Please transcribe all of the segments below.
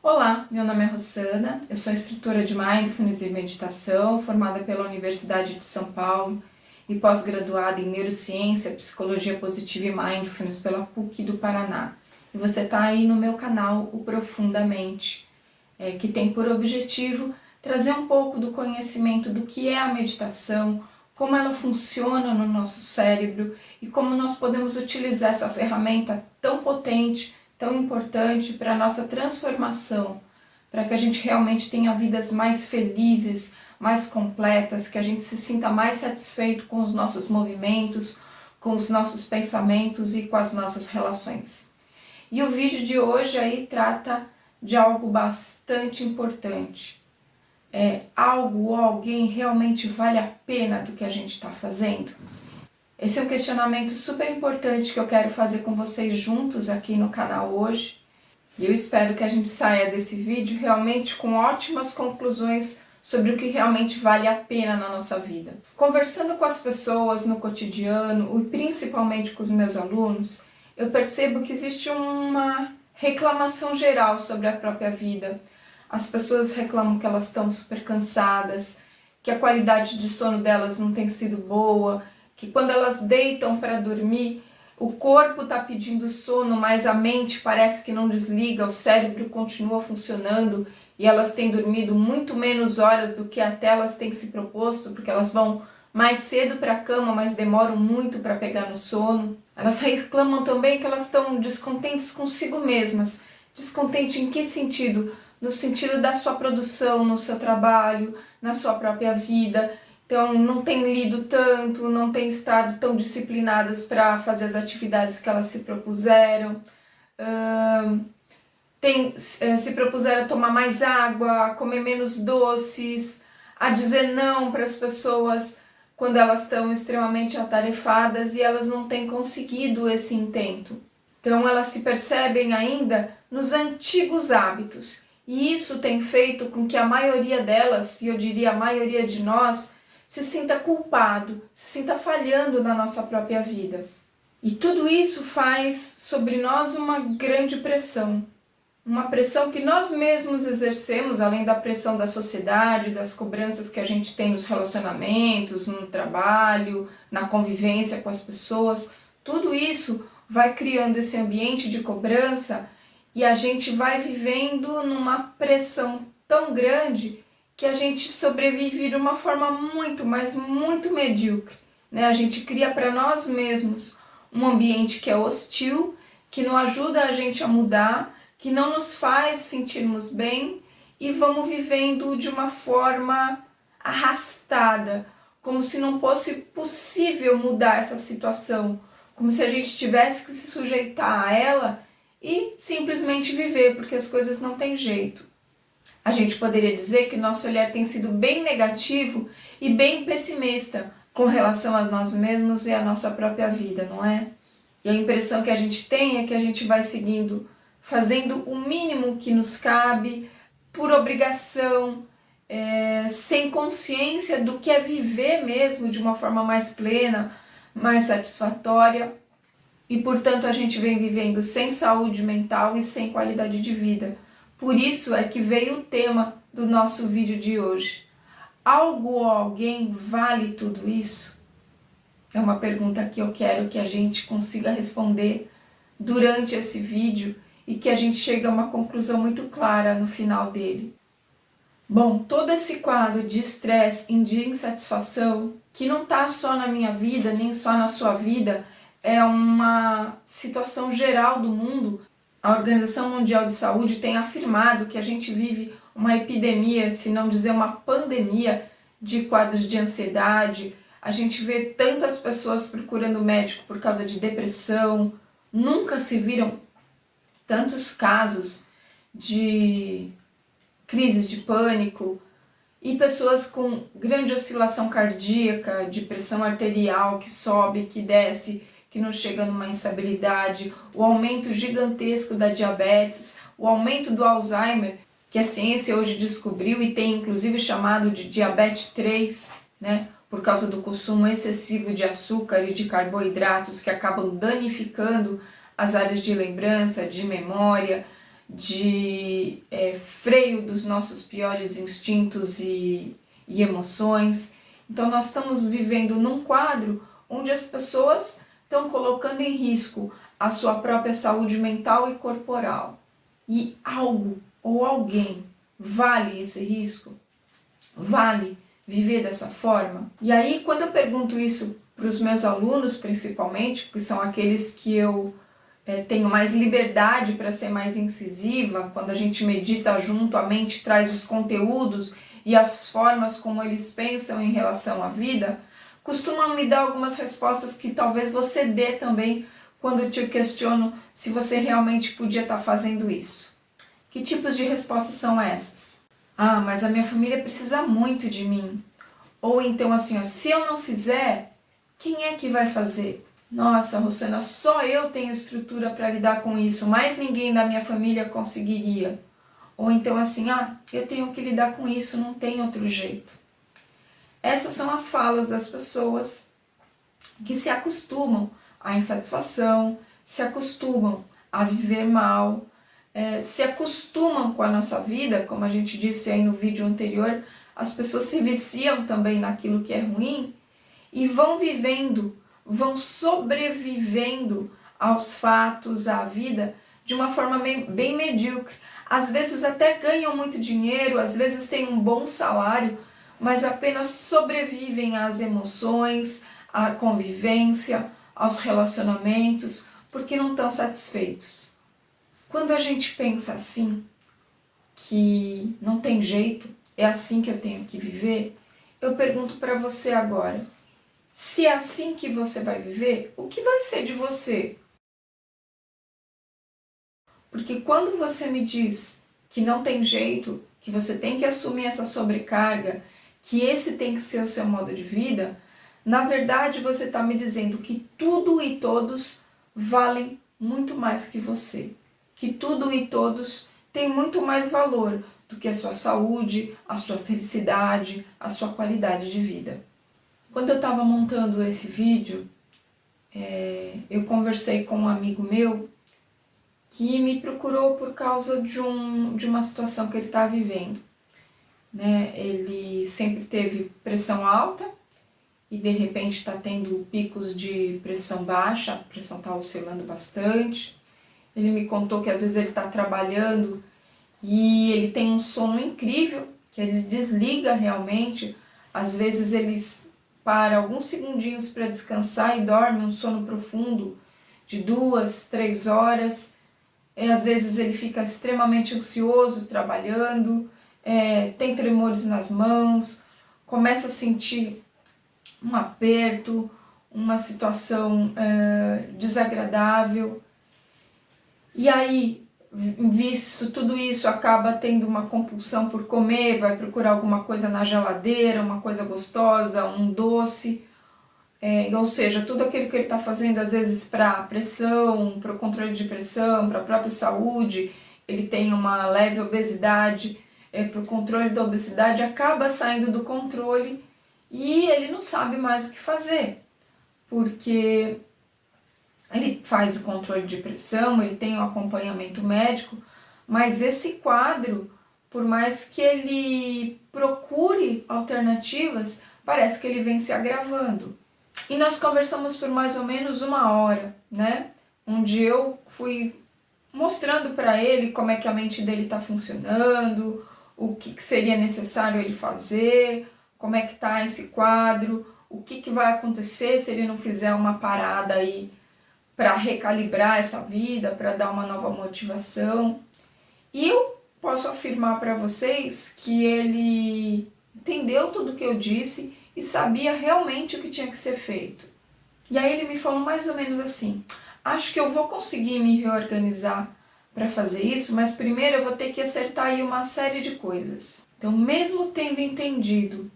Olá, meu nome é Rossana, eu sou instrutora de Mindfulness e Meditação, formada pela Universidade de São Paulo e pós-graduada em Neurociência, Psicologia Positiva e Mindfulness pela PUC do Paraná. E você está aí no meu canal, o Profundamente, que tem por objetivo trazer um pouco do conhecimento do que é a meditação, como ela funciona no nosso cérebro e como nós podemos utilizar essa ferramenta tão potente, tão importante para a nossa transformação, para que a gente realmente tenha vidas mais felizes, mais completas, que a gente se sinta mais satisfeito com os nossos movimentos, com os nossos pensamentos e com as nossas relações. E o vídeo de hoje aí trata de algo bastante importante. Algo ou alguém realmente vale a pena do que a gente está fazendo? Esse é um questionamento super importante que eu quero fazer com vocês juntos aqui no canal hoje. E eu espero que a gente saia desse vídeo realmente com ótimas conclusões sobre o que realmente vale a pena na nossa vida. Conversando com as pessoas no cotidiano e principalmente com os meus alunos, eu percebo que existe uma reclamação geral sobre a própria vida. As pessoas reclamam que elas estão super cansadas, que a qualidade de sono delas não tem sido boa, que quando elas deitam para dormir, o corpo está pedindo sono, mas a mente parece que não desliga, o cérebro continua funcionando e elas têm dormido muito menos horas do que até elas têm se proposto, porque elas vão mais cedo para a cama, mas demoram muito para pegar no sono. Elas reclamam também que elas estão descontentes consigo mesmas. Descontente em que sentido? No sentido da sua produção, no seu trabalho, na sua própria vida. Então, não tem lido tanto, não tem estado tão disciplinadas para fazer as atividades que elas se propuseram, se propuseram a tomar mais água, a comer menos doces, a dizer não para as pessoas quando elas estão extremamente atarefadas e elas não têm conseguido esse intento. Então, elas se percebem ainda nos antigos hábitos. E isso tem feito com que a maioria delas, e eu diria a maioria de nós, se sinta culpado, se sinta falhando na nossa própria vida. E tudo isso faz sobre nós uma grande pressão. Uma pressão que nós mesmos exercemos, além da pressão da sociedade, das cobranças que a gente tem nos relacionamentos, no trabalho, na convivência com as pessoas. Tudo isso vai criando esse ambiente de cobrança e a gente vai vivendo numa pressão tão grande que a gente sobrevive de uma forma muito, mas muito medíocre, né? A gente cria para nós mesmos um ambiente que é hostil, que não ajuda a gente a mudar, que não nos faz sentirmos bem e vamos vivendo de uma forma arrastada, como se não fosse possível mudar essa situação, como se a gente tivesse que se sujeitar a ela e simplesmente viver, porque as coisas não têm jeito. A gente poderia dizer que nosso olhar tem sido bem negativo e bem pessimista com relação a nós mesmos e a nossa própria vida, não é? E a impressão que a gente tem é que a gente vai seguindo, fazendo o mínimo que nos cabe, por obrigação, sem consciência do que é viver mesmo de uma forma mais plena, mais satisfatória. E, portanto, a gente vem vivendo sem saúde mental e sem qualidade de vida. Por isso é que veio o tema do nosso vídeo de hoje. Algo ou alguém vale tudo isso? É uma pergunta que eu quero que a gente consiga responder durante esse vídeo e que a gente chegue a uma conclusão muito clara no final dele. Bom, todo esse quadro de estresse e de insatisfação, que não está só na minha vida, nem só na sua vida, é uma situação geral do mundo. A Organização Mundial de Saúde tem afirmado que a gente vive uma epidemia, se não dizer uma pandemia, de quadros de ansiedade. A gente vê tantas pessoas procurando médico por causa de depressão. Nunca se viram tantos casos de crises de pânico e pessoas com grande oscilação cardíaca, de pressão arterial que sobe, que desce, que não chega numa instabilidade, o aumento gigantesco da diabetes, o aumento do Alzheimer, que a ciência hoje descobriu e tem inclusive chamado de diabetes 3, né, por causa do consumo excessivo de açúcar e de carboidratos que acabam danificando as áreas de lembrança, de memória, de freio dos nossos piores instintos e emoções. Então nós estamos vivendo num quadro onde as pessoas estão colocando em risco a sua própria saúde mental e corporal. E algo ou alguém vale esse risco? Vale viver dessa forma? E aí, quando eu pergunto isso para os meus alunos, principalmente, porque são aqueles que eu tenho mais liberdade para ser mais incisiva, quando a gente medita junto, a mente traz os conteúdos e as formas como eles pensam em relação à vida, costumam me dar algumas respostas que talvez você dê também quando eu te questiono se você realmente podia estar fazendo isso. Que tipos de respostas são essas? Ah, mas a minha família precisa muito de mim. Ou então assim, ó, se eu não fizer, quem é que vai fazer? Nossa, Rosana, só eu tenho estrutura para lidar com isso, mais ninguém da minha família conseguiria. Ou então assim, eu tenho que lidar com isso, não tem outro jeito. Essas são as falas das pessoas que se acostumam à insatisfação, se acostumam a viver mal, se acostumam com a nossa vida, como a gente disse aí no vídeo anterior, as pessoas se viciam também naquilo que é ruim e vão vivendo, vão sobrevivendo aos fatos, à vida, de uma forma bem medíocre. Às vezes até ganham muito dinheiro, às vezes têm um bom salário, mas apenas sobrevivem às emoções, à convivência, aos relacionamentos, porque não estão satisfeitos. Quando a gente pensa assim, que não tem jeito, é assim que eu tenho que viver, eu pergunto para você agora, se é assim que você vai viver, o que vai ser de você? Porque quando você me diz que não tem jeito, que você tem que assumir essa sobrecarga, que esse tem que ser o seu modo de vida, na verdade você está me dizendo que tudo e todos valem muito mais que você. Que tudo e todos têm muito mais valor do que a sua saúde, a sua felicidade, a sua qualidade de vida. Quando eu estava montando esse vídeo, eu conversei com um amigo meu que me procurou por causa de uma situação que ele está vivendo. Né? Ele sempre teve pressão alta e de repente está tendo picos de pressão baixa, a pressão está oscilando bastante. Ele me contou que às vezes ele está trabalhando e ele tem um sono incrível, que ele desliga realmente. Às vezes ele para alguns segundinhos para descansar e dorme um sono profundo de 2, 3 horas. Às vezes ele fica extremamente ansioso trabalhando, tem tremores nas mãos, começa a sentir um aperto, uma situação desagradável. E aí, visto tudo isso, acaba tendo uma compulsão por comer, vai procurar alguma coisa na geladeira, uma coisa gostosa, um doce. Ou seja, tudo aquilo que ele está fazendo, às vezes para pressão, para o controle de pressão, para a própria saúde, ele tem uma leve obesidade, para o controle da obesidade, acaba saindo do controle e ele não sabe mais o que fazer, porque ele faz o controle de pressão, ele tem o acompanhamento médico, mas esse quadro, por mais que ele procure alternativas, parece que ele vem se agravando. E nós conversamos por mais ou menos 1 hora, né? Onde eu fui mostrando para ele como é que a mente dele está funcionando, o que seria necessário ele fazer, como é que está esse quadro, o que vai acontecer se ele não fizer uma parada aí para recalibrar essa vida, para dar uma nova motivação. E eu posso afirmar para vocês que ele entendeu tudo o que eu disse e sabia realmente o que tinha que ser feito. E aí ele me falou mais ou menos assim: acho que eu vou conseguir me reorganizar para fazer isso, mas primeiro eu vou ter que acertar aí uma série de coisas. Então, mesmo tendo entendido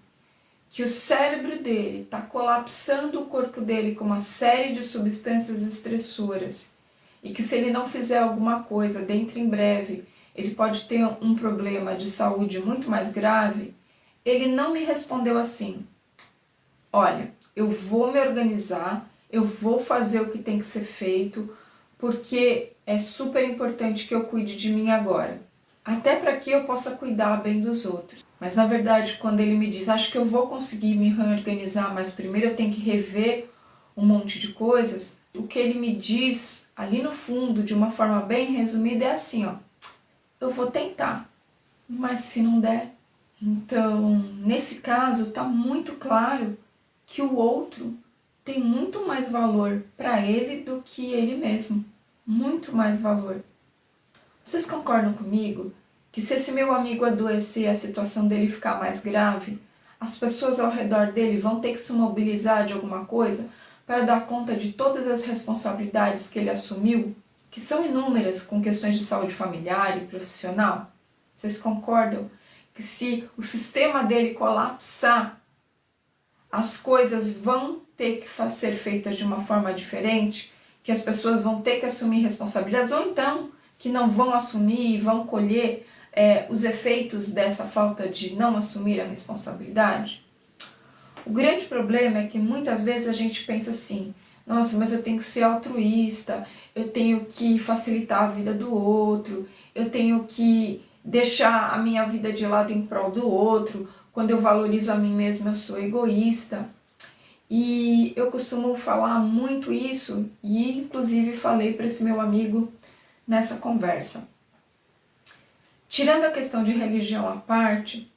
que o cérebro dele está colapsando o corpo dele com uma série de substâncias estressoras e que se ele não fizer alguma coisa dentro em breve, ele pode ter um problema de saúde muito mais grave, ele não me respondeu assim: olha, eu vou me organizar, eu vou fazer o que tem que ser feito, porque é super importante que eu cuide de mim agora, até para que eu possa cuidar bem dos outros. Mas na verdade, quando ele me diz, acho que eu vou conseguir me reorganizar, mas primeiro eu tenho que rever um monte de coisas, o que ele me diz ali no fundo, de uma forma bem resumida, é assim, ó, eu vou tentar, mas se não der. Então, nesse caso, está muito claro que o outro tem muito mais valor para ele do que ele mesmo. Muito mais valor. Vocês concordam comigo que se esse meu amigo adoecer e a situação dele ficar mais grave, as pessoas ao redor dele vão ter que se mobilizar de alguma coisa para dar conta de todas as responsabilidades que ele assumiu, que são inúmeras com questões de saúde familiar e profissional? Vocês concordam que se o sistema dele colapsar, as coisas vão ter que ser feitas de uma forma diferente, que as pessoas vão ter que assumir responsabilidades, ou então que não vão assumir e vão colher os efeitos dessa falta de não assumir a responsabilidade? O grande problema é que muitas vezes a gente pensa assim, nossa, mas eu tenho que ser altruísta, eu tenho que facilitar a vida do outro, eu tenho que deixar a minha vida de lado em prol do outro, quando eu valorizo a mim mesma eu sou egoísta. E eu costumo falar muito isso, e inclusive falei para esse meu amigo nessa conversa. Tirando a questão de religião à parte,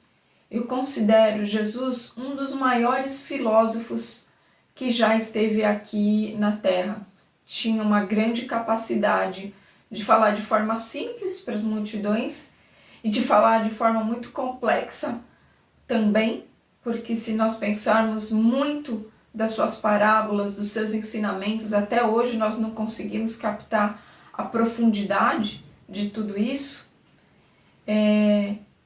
eu considero Jesus um dos maiores filósofos que já esteve aqui na Terra. Tinha uma grande capacidade de falar de forma simples para as multidões e de falar de forma muito complexa também, porque se nós pensarmos muito das suas parábolas, dos seus ensinamentos, até hoje nós não conseguimos captar a profundidade de tudo isso.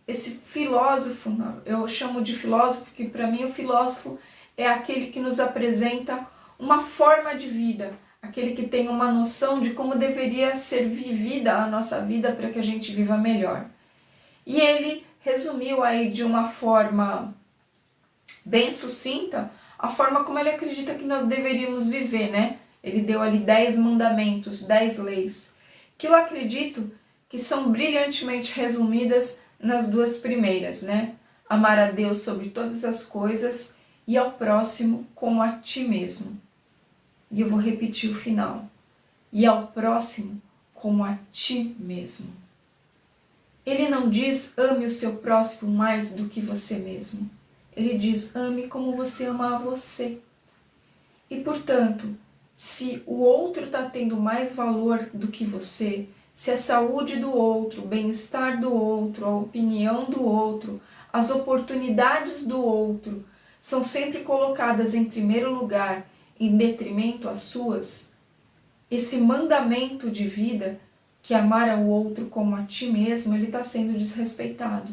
Esse filósofo, eu chamo de filósofo porque para mim o filósofo é aquele que nos apresenta uma forma de vida, aquele que tem uma noção de como deveria ser vivida a nossa vida para que a gente viva melhor. E ele resumiu aí de uma forma bem sucinta a forma como ele acredita que nós deveríamos viver, né? Ele deu ali 10 mandamentos, 10 leis, que eu acredito que são brilhantemente resumidas nas duas primeiras, né? Amar a Deus sobre todas as coisas e ao próximo como a ti mesmo. E eu vou repetir o final. E ao próximo como a ti mesmo. Ele não diz ame o seu próximo mais do que você mesmo. Ele diz ame como você ama a você. E portanto, se o outro está tendo mais valor do que você, se a saúde do outro, o bem-estar do outro, a opinião do outro, as oportunidades do outro são sempre colocadas em primeiro lugar, em detrimento às suas, esse mandamento de vida, que amar ao outro como a ti mesmo, ele está sendo desrespeitado.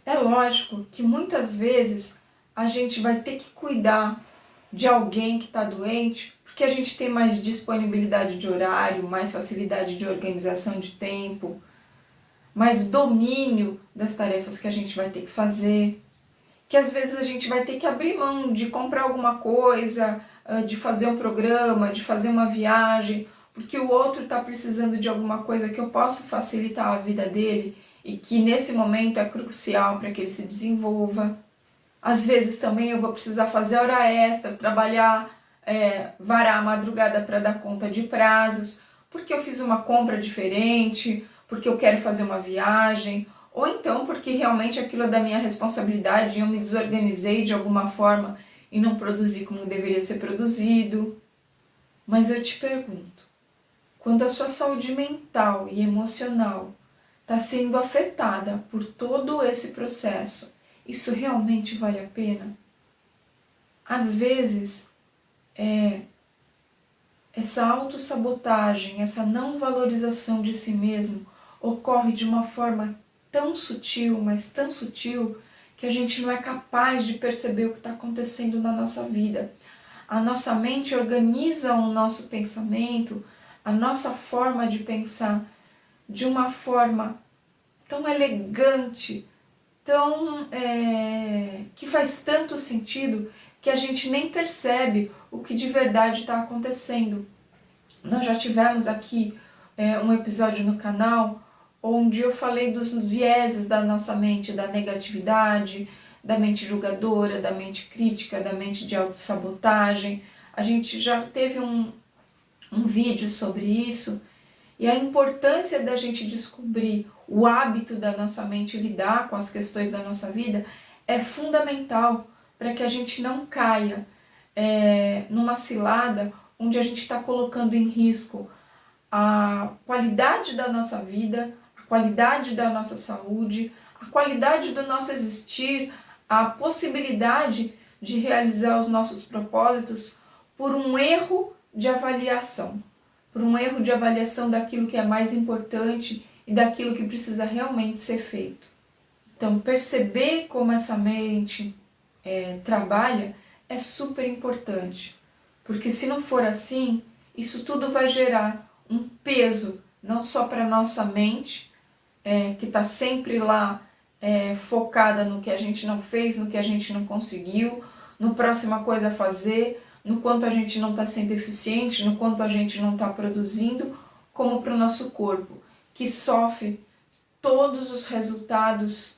É lógico que muitas vezes a gente vai ter que cuidar de alguém que está doente, porque a gente tem mais disponibilidade de horário, mais facilidade de organização de tempo, mais domínio das tarefas que a gente vai ter que fazer, que às vezes a gente vai ter que abrir mão de comprar alguma coisa, de fazer um programa, de fazer uma viagem, porque o outro está precisando de alguma coisa que eu possa facilitar a vida dele e que nesse momento é crucial para que ele se desenvolva. Às vezes também eu vou precisar fazer hora extra, trabalhar, varar a madrugada para dar conta de prazos, porque eu fiz uma compra diferente, porque eu quero fazer uma viagem, ou então porque realmente aquilo é da minha responsabilidade e eu me desorganizei de alguma forma e não produzi como deveria ser produzido. Mas eu te pergunto, quando a sua saúde mental e emocional está sendo afetada por todo esse processo, isso realmente vale a pena? Às vezes, essa autossabotagem, essa não valorização de si mesmo ocorre de uma forma tão sutil, mas tão sutil, que a gente não é capaz de perceber o que está acontecendo na nossa vida. A nossa mente organiza o nosso pensamento, a nossa forma de pensar de uma forma tão elegante, tão que faz tanto sentido que a gente nem percebe o que de verdade está acontecendo. Nós já tivemos aqui um episódio no canal onde eu falei dos vieses da nossa mente, da negatividade, da mente julgadora, da mente crítica, da mente de autossabotagem. A gente já teve um vídeo sobre isso, e a importância da gente descobrir o hábito da nossa mente lidar com as questões da nossa vida é fundamental para que a gente não caia numa cilada onde a gente está colocando em risco a qualidade da nossa vida, a qualidade da nossa saúde, a qualidade do nosso existir, a possibilidade de realizar os nossos propósitos por um erro de avaliação, daquilo que é mais importante e daquilo que precisa realmente ser feito. Então, perceber como essa mente trabalha é super importante, porque se não for assim, isso tudo vai gerar um peso, não só para a nossa mente, que está sempre lá focada no que a gente não fez, no que a gente não conseguiu, no próxima coisa a fazer, no quanto a gente não está sendo eficiente, no quanto a gente não está produzindo, como para o nosso corpo, que sofre todos os resultados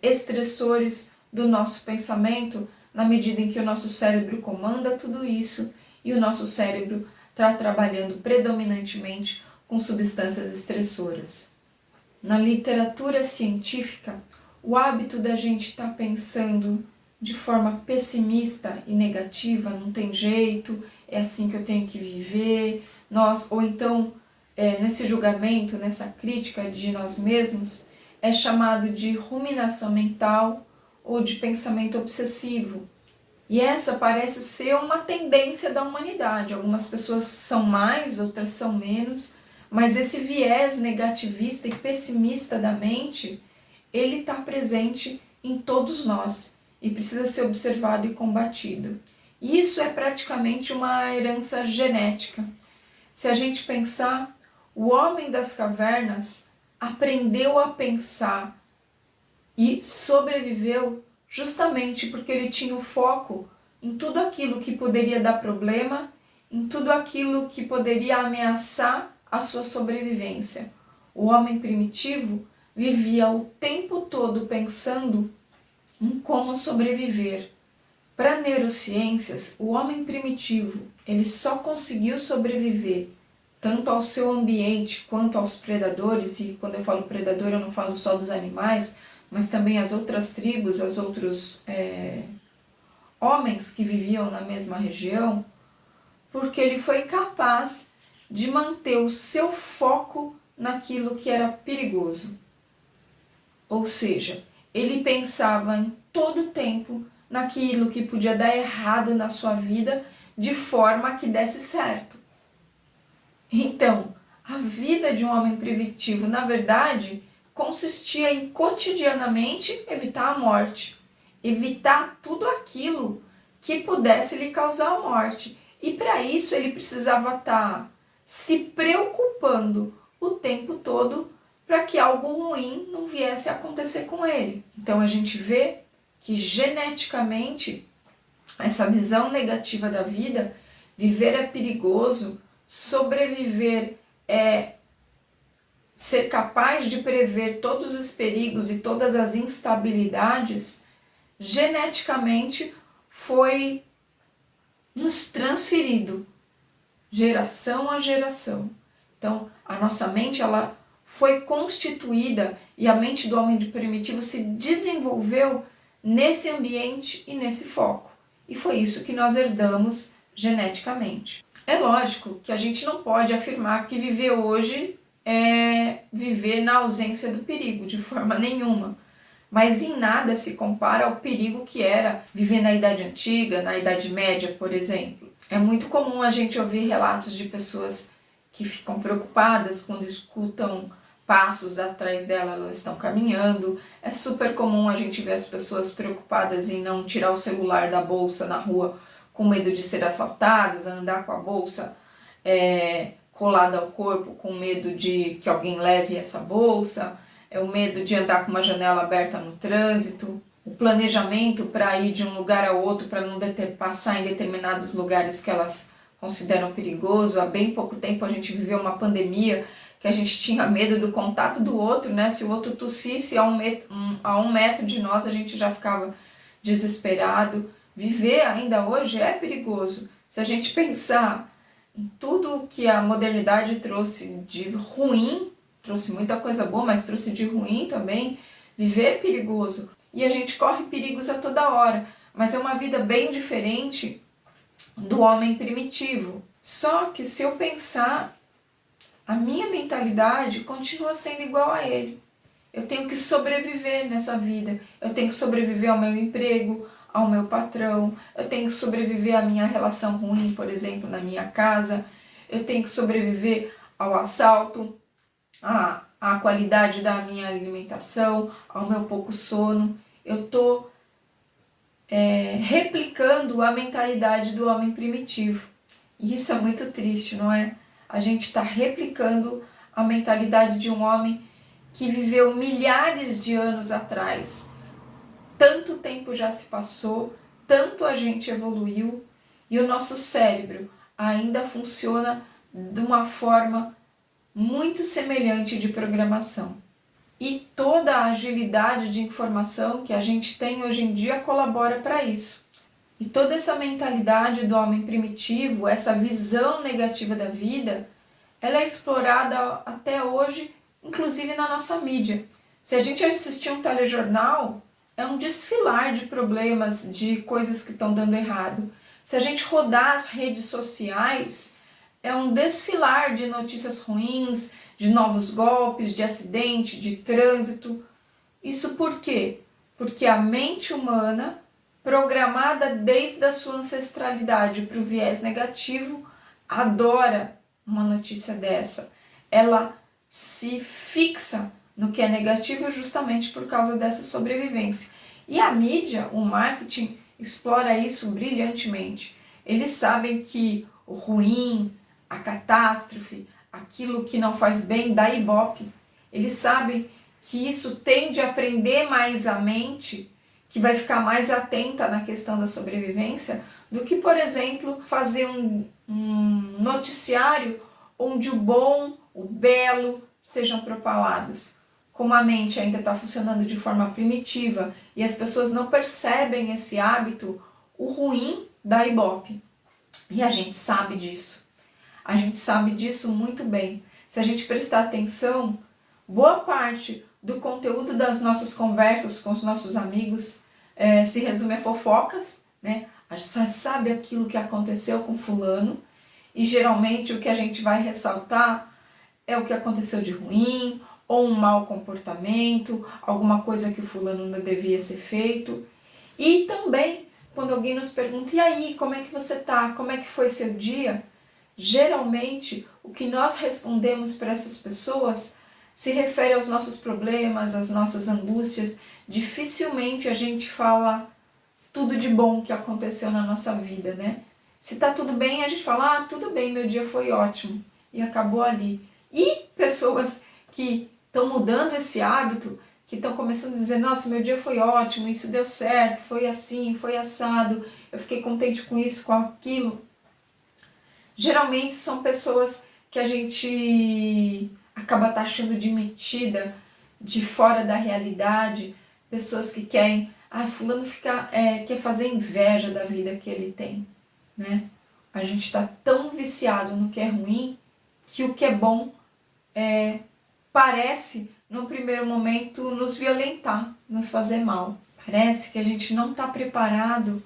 estressores do nosso pensamento, na medida em que o nosso cérebro comanda tudo isso e o nosso cérebro está trabalhando predominantemente com substâncias estressoras. Na literatura científica, o hábito da gente estar pensando de forma pessimista e negativa, não tem jeito, é assim que eu tenho que viver, ou então nesse julgamento, nessa crítica de nós mesmos, é chamado de ruminação mental ou de pensamento obsessivo. E essa parece ser uma tendência da humanidade. Algumas pessoas são mais, outras são menos, mas esse viés negativista e pessimista da mente, ele está presente em todos nós e precisa ser observado e combatido. E isso é praticamente uma herança genética. Se a gente pensar, o homem das cavernas aprendeu a pensar e sobreviveu justamente porque ele tinha o foco em tudo aquilo que poderia dar problema, em tudo aquilo que poderia ameaçar a sua sobrevivência. O homem primitivo vivia o tempo todo pensando em como sobreviver. Para neurociências, o homem primitivo ele só conseguiu sobreviver tanto ao seu ambiente quanto aos predadores, e quando eu falo predador eu não falo só dos animais, mas também as outras tribos, os outros homens que viviam na mesma região, porque ele foi capaz de manter o seu foco naquilo que era perigoso. Ou seja, ele pensava em todo tempo naquilo que podia dar errado na sua vida, de forma que desse certo. Então, a vida de um homem primitivo, na verdade, consistia em cotidianamente evitar a morte, evitar tudo aquilo que pudesse lhe causar a morte. E para isso ele precisava estar se preocupando o tempo todo para que algo ruim não viesse a acontecer com ele. Então a gente vê que geneticamente essa visão negativa da vida, viver é perigoso, sobreviver é ser capaz de prever todos os perigos e todas as instabilidades, geneticamente foi nos transferido, geração a geração. Então, a nossa mente ela foi constituída e a mente do homem primitivo se desenvolveu nesse ambiente e nesse foco. E foi isso que nós herdamos geneticamente. É lógico que a gente não pode afirmar que viver hoje é viver na ausência do perigo, de forma nenhuma. Mas em nada se compara ao perigo que era viver na Idade Antiga, na Idade Média, por exemplo. É muito comum a gente ouvir relatos de pessoas que ficam preocupadas quando escutam passos atrás dela, elas estão caminhando. É super comum a gente ver as pessoas preocupadas em não tirar o celular da bolsa na rua com medo de ser assaltadas, andar com a bolsa colada ao corpo com medo de que alguém leve essa bolsa, o medo de andar com uma janela aberta no trânsito, o planejamento para ir de um lugar a outro, para não passar em determinados lugares que elas consideram perigoso. Há bem pouco tempo a gente viveu uma pandemia que a gente tinha medo do contato do outro, né? Se o outro tossisse a um metro de nós, a gente já ficava desesperado. Viver ainda hoje é perigoso. Se a gente pensar em tudo que a modernidade trouxe de ruim, trouxe muita coisa boa, mas trouxe de ruim também, viver é perigoso. E a gente corre perigos a toda hora, mas é uma vida bem diferente do homem primitivo. Só que se eu pensar, a minha mentalidade continua sendo igual a ele. Eu tenho que sobreviver nessa vida, eu tenho que sobreviver ao meu emprego, ao meu patrão, eu tenho que sobreviver à minha relação ruim, por exemplo, na minha casa, eu tenho que sobreviver ao assalto, à qualidade da minha alimentação, ao meu pouco sono. Eu estou replicando a mentalidade do homem primitivo. E isso é muito triste, não é? A gente está replicando a mentalidade de um homem que viveu milhares de anos atrás. Tanto tempo já se passou, tanto a gente evoluiu e o nosso cérebro ainda funciona de uma forma muito semelhante de programação. E toda a agilidade de informação que a gente tem hoje em dia colabora para isso. E toda essa mentalidade do homem primitivo, essa visão negativa da vida, ela é explorada até hoje, inclusive na nossa mídia. Se a gente assistir um telejornal, é um desfilar de problemas, de coisas que estão dando errado. Se a gente rodar as redes sociais, é um desfilar de notícias ruins, de novos golpes, de acidente, de trânsito. Isso por quê? Porque a mente humana, programada desde a sua ancestralidade para o viés negativo, adora uma notícia dessa. Ela se fixa no que é negativo justamente por causa dessa sobrevivência. E a mídia, o marketing, explora isso brilhantemente. Eles sabem que o ruim, a catástrofe, aquilo que não faz bem dá ibope. Eles sabem que isso tende a prender mais a mente, que vai ficar mais atenta na questão da sobrevivência, do que, por exemplo, fazer um noticiário onde o bom, o belo sejam propalados. Como a mente ainda está funcionando de forma primitiva e as pessoas não percebem esse hábito, o ruim dá ibope. E a gente sabe disso. A gente sabe disso muito bem. Se a gente prestar atenção, boa parte do conteúdo das nossas conversas com os nossos amigos se resume a fofocas, né? A gente sabe aquilo que aconteceu com fulano e geralmente o que a gente vai ressaltar é o que aconteceu de ruim, ou um mau comportamento, alguma coisa que o fulano não devia ser feito. E também, quando alguém nos pergunta, e aí, como é que você tá? Como é que foi seu dia? Geralmente, o que nós respondemos para essas pessoas se refere aos nossos problemas, às nossas angústias. Dificilmente a gente fala tudo de bom que aconteceu na nossa vida, né? Se tá tudo bem, a gente fala, tudo bem, meu dia foi ótimo. E acabou ali. E pessoas que estão mudando esse hábito, que estão começando a dizer, nossa, meu dia foi ótimo, isso deu certo, foi assim, foi assado, eu fiquei contente com isso, com aquilo. Geralmente são pessoas que a gente acaba taxando de metida, de fora da realidade, pessoas que querem, fulano quer fazer inveja da vida que ele tem, né? A gente está tão viciado no que é ruim, que o que é bom parece, no primeiro momento, nos violentar, nos fazer mal. Parece que a gente não está preparado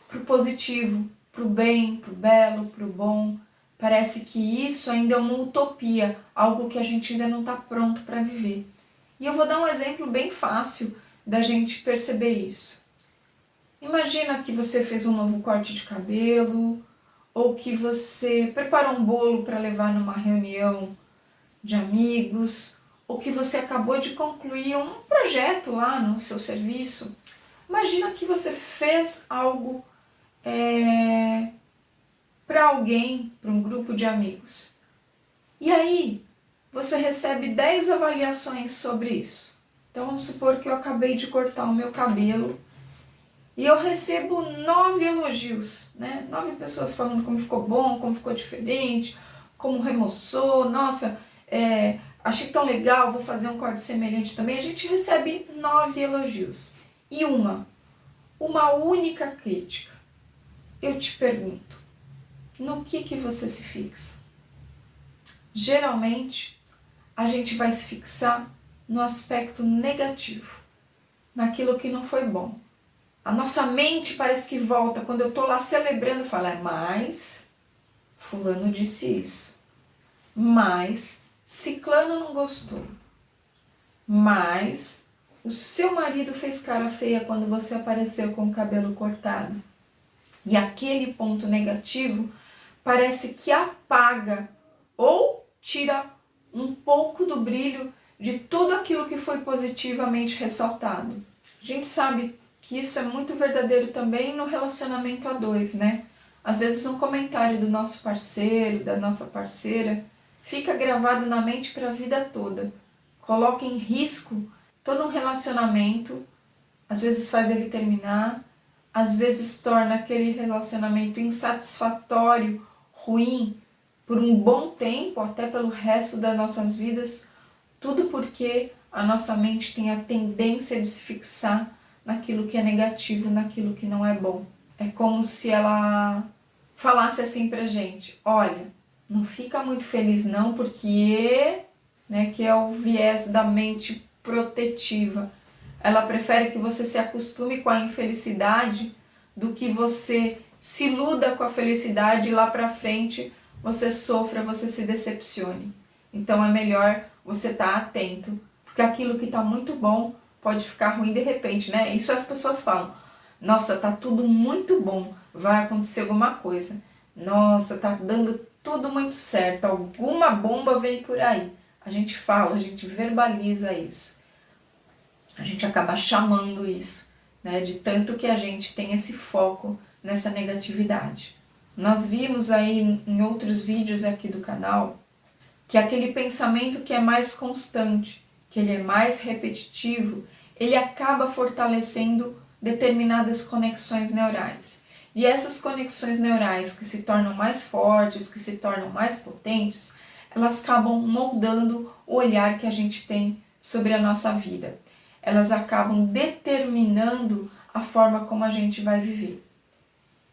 para o positivo, para o bem, para o belo, para o bom. Parece que isso ainda é uma utopia, algo que a gente ainda não está pronto para viver. E eu vou dar um exemplo bem fácil da gente perceber isso. Imagina que você fez um novo corte de cabelo, ou que você preparou um bolo para levar numa reunião de amigos, ou que você acabou de concluir um projeto lá no seu serviço. Imagina que você fez algo para alguém, para um grupo de amigos. E aí, você recebe 10 avaliações sobre isso. Então, vamos supor que eu acabei de cortar o meu cabelo e eu recebo 9 elogios, né? 9 pessoas falando como ficou bom, como ficou diferente, como remoçou, nossa, achei tão legal, vou fazer um corte semelhante também. A gente recebe 9 elogios e uma única crítica. Eu te pergunto, no que você se fixa? Geralmente, a gente vai se fixar no aspecto negativo, naquilo que não foi bom. A nossa mente parece que volta, quando eu tô lá celebrando, fala, mas fulano disse isso, mas ciclano não gostou, mas o seu marido fez cara feia quando você apareceu com o cabelo cortado. E aquele ponto negativo parece que apaga ou tira um pouco do brilho de tudo aquilo que foi positivamente ressaltado. A gente sabe que isso é muito verdadeiro também no relacionamento a dois, né? Às vezes um comentário do nosso parceiro, da nossa parceira, fica gravado na mente para a vida toda. Coloca em risco todo um relacionamento, às vezes faz ele terminar, às vezes torna aquele relacionamento insatisfatório, ruim, por um bom tempo, até pelo resto das nossas vidas, tudo porque a nossa mente tem a tendência de se fixar naquilo que é negativo, naquilo que não é bom. É como se ela falasse assim pra gente, olha, não fica muito feliz não, porque, né, que é o viés da mente protetiva. Ela prefere que você se acostume com a infelicidade do que você se iluda com a felicidade e lá pra frente você sofra, você se decepcione. Então é melhor você estar atento, porque aquilo que está muito bom pode ficar ruim de repente, né? Isso as pessoas falam, nossa, tá tudo muito bom, vai acontecer alguma coisa. Nossa, tá dando tudo muito certo, alguma bomba vem por aí. A gente fala, a gente verbaliza isso. A gente acaba chamando isso, né? De tanto que a gente tem esse foco nessa negatividade. Nós vimos aí em outros vídeos aqui do canal que aquele pensamento que é mais constante, que ele é mais repetitivo, ele acaba fortalecendo determinadas conexões neurais. E essas conexões neurais que se tornam mais fortes, que se tornam mais potentes, elas acabam moldando o olhar que a gente tem sobre a nossa vida. Elas acabam determinando a forma como a gente vai viver.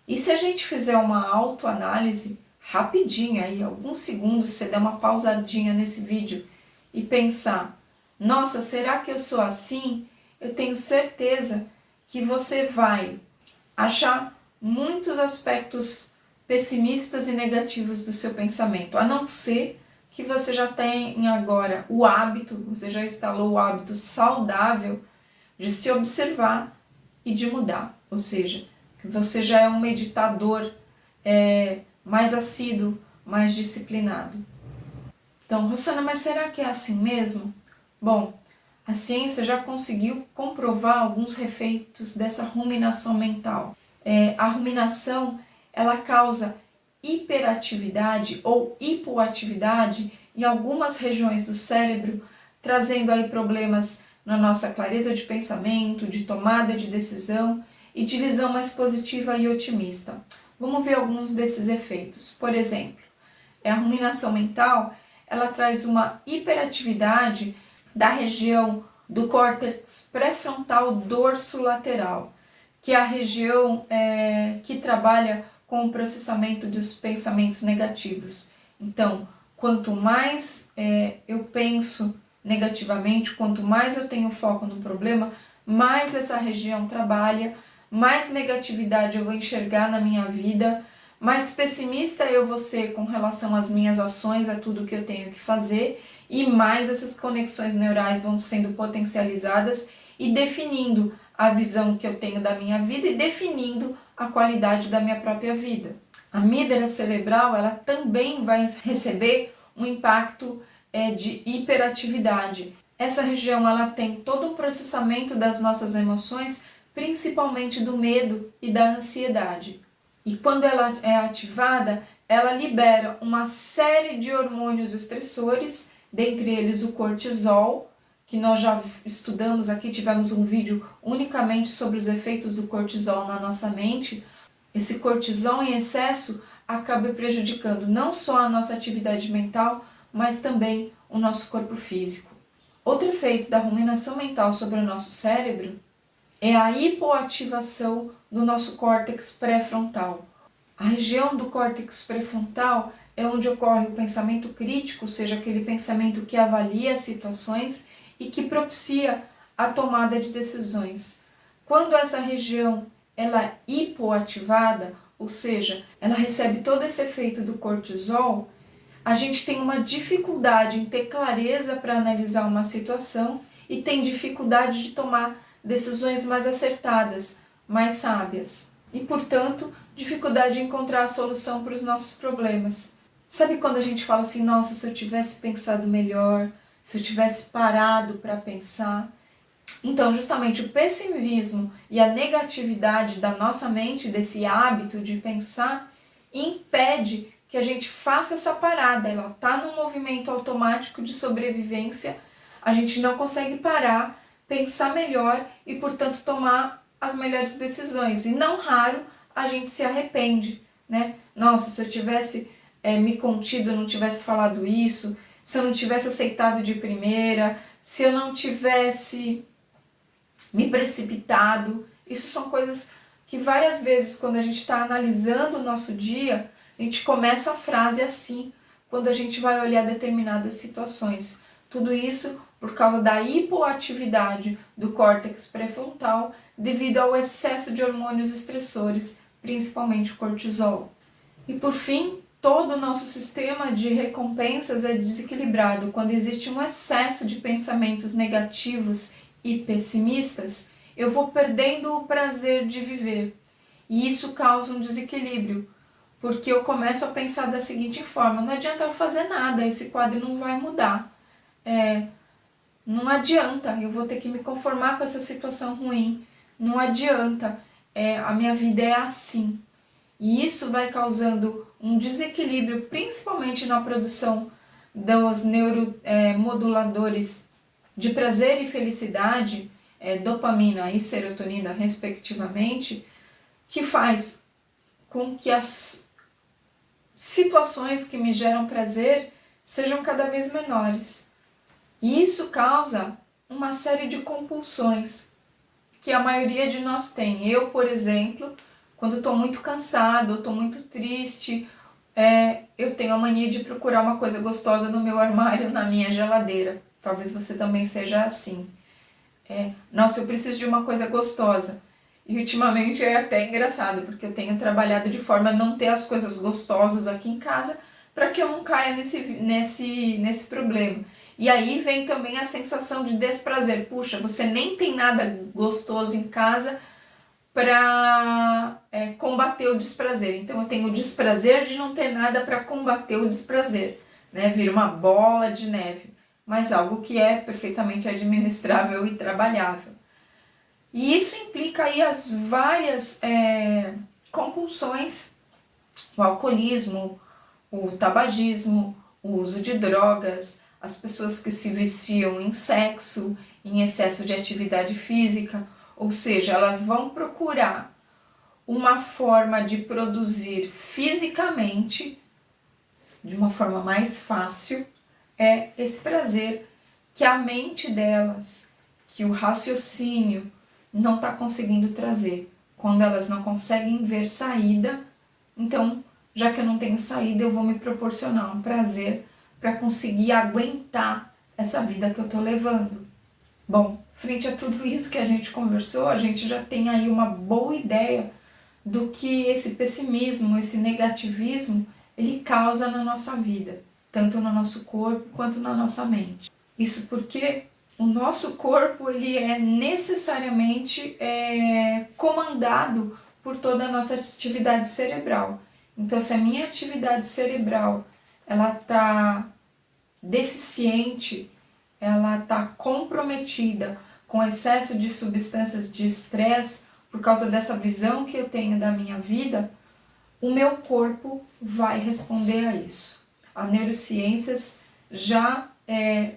E se a gente fizer uma autoanálise rapidinha, aí, alguns segundos, você der uma pausadinha nesse vídeo e pensar, nossa, será que eu sou assim? Eu tenho certeza que você vai achar muitos aspectos pessimistas e negativos do seu pensamento, a não ser que você já tenha agora o hábito, você já instalou o hábito saudável de se observar e de mudar, ou seja, que você já é um meditador mais assíduo, mais disciplinado. Então, Rosana, mas será que é assim mesmo? Bom, a ciência já conseguiu comprovar alguns efeitos dessa ruminação mental. A ruminação, ela causa hiperatividade ou hipoatividade em algumas regiões do cérebro, trazendo aí problemas na nossa clareza de pensamento, de tomada de decisão e de visão mais positiva e otimista. Vamos ver alguns desses efeitos. Por exemplo, a ruminação mental, ela traz uma hiperatividade da região do córtex pré-frontal dorsolateral, que é a região que trabalha com o processamento dos pensamentos negativos. Então, quanto mais eu penso negativamente, quanto mais eu tenho foco no problema, mais essa região trabalha, mais negatividade eu vou enxergar na minha vida, mais pessimista eu vou ser com relação às minhas ações, a tudo que eu tenho que fazer, e mais essas conexões neurais vão sendo potencializadas e definindo a visão que eu tenho da minha vida e definindo a qualidade da minha própria vida. A amígdala cerebral, ela também vai receber um impacto de hiperatividade. Essa região, ela tem todo o processamento das nossas emoções, principalmente do medo e da ansiedade. E quando ela é ativada, ela libera uma série de hormônios estressores, dentre eles o cortisol, que nós já estudamos aqui, tivemos um vídeo unicamente sobre os efeitos do cortisol na nossa mente, esse cortisol em excesso acaba prejudicando não só a nossa atividade mental, mas também o nosso corpo físico. Outro efeito da ruminação mental sobre o nosso cérebro é a hipoativação do nosso córtex pré-frontal. A região do córtex pré-frontal é onde ocorre o pensamento crítico, ou seja, aquele pensamento que avalia as situações e que propicia a tomada de decisões. Quando essa região ela é hipoativada, ou seja, ela recebe todo esse efeito do cortisol, a gente tem uma dificuldade em ter clareza para analisar uma situação e tem dificuldade de tomar decisões mais acertadas, mais sábias. E, portanto, dificuldade em encontrar a solução para os nossos problemas. Sabe quando a gente fala assim, nossa, se eu tivesse pensado melhor, se eu tivesse parado para pensar? Então, justamente o pessimismo e a negatividade da nossa mente, desse hábito de pensar, impede que a gente faça essa parada. Ela está num movimento automático de sobrevivência, a gente não consegue parar, pensar melhor e, portanto, tomar as melhores decisões. E não raro a gente se arrepende, né? Nossa, se eu tivesse me contido, eu não tivesse falado isso, se eu não tivesse aceitado de primeira, se eu não tivesse me precipitado. Isso são coisas que várias vezes, quando a gente está analisando o nosso dia, a gente começa a frase assim, quando a gente vai olhar determinadas situações. Tudo isso por causa da hipoatividade do córtex pré-frontal devido ao excesso de hormônios estressores, principalmente o cortisol. E por fim, todo o nosso sistema de recompensas é desequilibrado quando existe um excesso de pensamentos negativos e pessimistas. Eu vou perdendo o prazer de viver e isso causa um desequilíbrio, porque eu começo a pensar da seguinte forma: não adianta eu fazer nada, esse quadro não vai mudar. Não adianta, eu vou ter que me conformar com essa situação ruim. Não adianta, a minha vida é assim. E isso vai causando um desequilíbrio, principalmente na produção dos neuromoduladores de prazer e felicidade, dopamina e serotonina, respectivamente, que faz com que as situações que me geram prazer sejam cada vez menores. E isso causa uma série de compulsões que a maioria de nós tem. Eu, por exemplo, quando estou muito cansado, estou muito triste, eu tenho a mania de procurar uma coisa gostosa no meu armário, na minha geladeira. Talvez você também seja assim. Nossa, eu preciso de uma coisa gostosa. E ultimamente é até engraçado, porque eu tenho trabalhado de forma a não ter as coisas gostosas aqui em casa, para que eu não caia nesse problema. E aí vem também a sensação de desprazer. Puxa, você nem tem nada gostoso em casa para combater o desprazer. Então eu tenho o desprazer de não ter nada para combater o desprazer, né? Vira uma bola de neve, mas algo que é perfeitamente administrável e trabalhável. E isso implica aí as várias compulsões, o alcoolismo, o tabagismo, o uso de drogas, as pessoas que se viciam em sexo, em excesso de atividade física, ou seja, elas vão procurar uma forma de produzir fisicamente, de uma forma mais fácil, esse prazer que a mente delas, que o raciocínio não está conseguindo trazer. Quando elas não conseguem ver saída, então, já que eu não tenho saída, eu vou me proporcionar um prazer para conseguir aguentar essa vida que eu estou levando. Bom, frente a tudo isso que a gente conversou, a gente já tem aí uma boa ideia do que esse pessimismo, esse negativismo, ele causa na nossa vida, tanto no nosso corpo quanto na nossa mente. Isso porque o nosso corpo ele é necessariamente comandado por toda a nossa atividade cerebral. Então, se a minha atividade cerebral ela está deficiente, ela está comprometida com excesso de substâncias de estresse, por causa dessa visão que eu tenho da minha vida, o meu corpo vai responder a isso. A neurociências já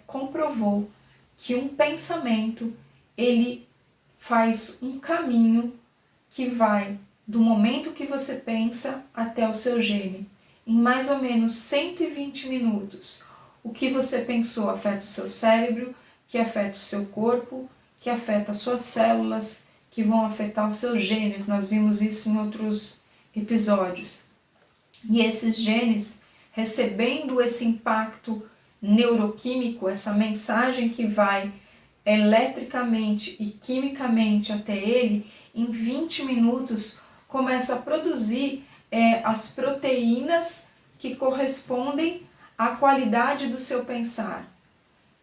comprovou que um pensamento, ele faz um caminho que vai do momento que você pensa até o seu gene. Em mais ou menos 120 minutos, o que você pensou afeta o seu cérebro, que afeta o seu corpo, que afeta as suas células, que vão afetar os seus genes. Nós vimos isso em outros episódios. E esses genes, recebendo esse impacto neuroquímico, essa mensagem que vai eletricamente e quimicamente até ele, em 20 minutos começa a produzir as proteínas que correspondem à qualidade do seu pensar.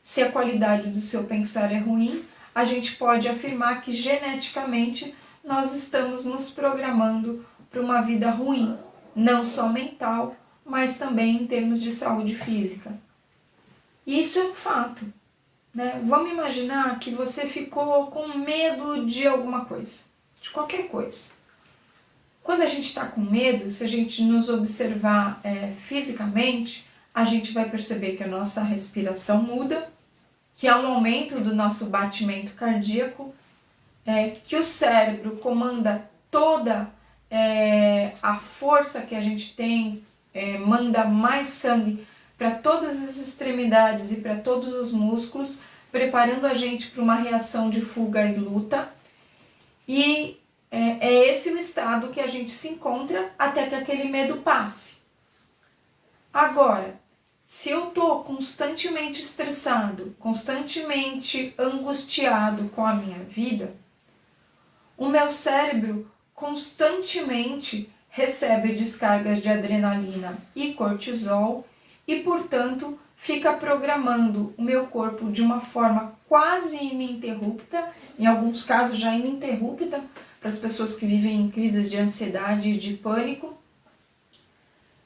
Se a qualidade do seu pensar é ruim, a gente pode afirmar que geneticamente nós estamos nos programando para uma vida ruim, não só mental, mas também em termos de saúde física. Isso é um fato, né? Vamos imaginar que você ficou com medo de alguma coisa, de qualquer coisa. Quando a gente está com medo, se a gente nos observar fisicamente, a gente vai perceber que a nossa respiração muda, que há um aumento do nosso batimento cardíaco, que o cérebro comanda toda a força que a gente tem, manda mais sangue para todas as extremidades e para todos os músculos, preparando a gente para uma reação de fuga e luta. E é esse o estado que a gente se encontra até que aquele medo passe. Agora, se eu estou constantemente estressado, constantemente angustiado com a minha vida, o meu cérebro constantemente recebe descargas de adrenalina e cortisol e, portanto, fica programando o meu corpo de uma forma quase ininterrupta, em alguns casos já ininterrupta, para as pessoas que vivem em crises de ansiedade e de pânico,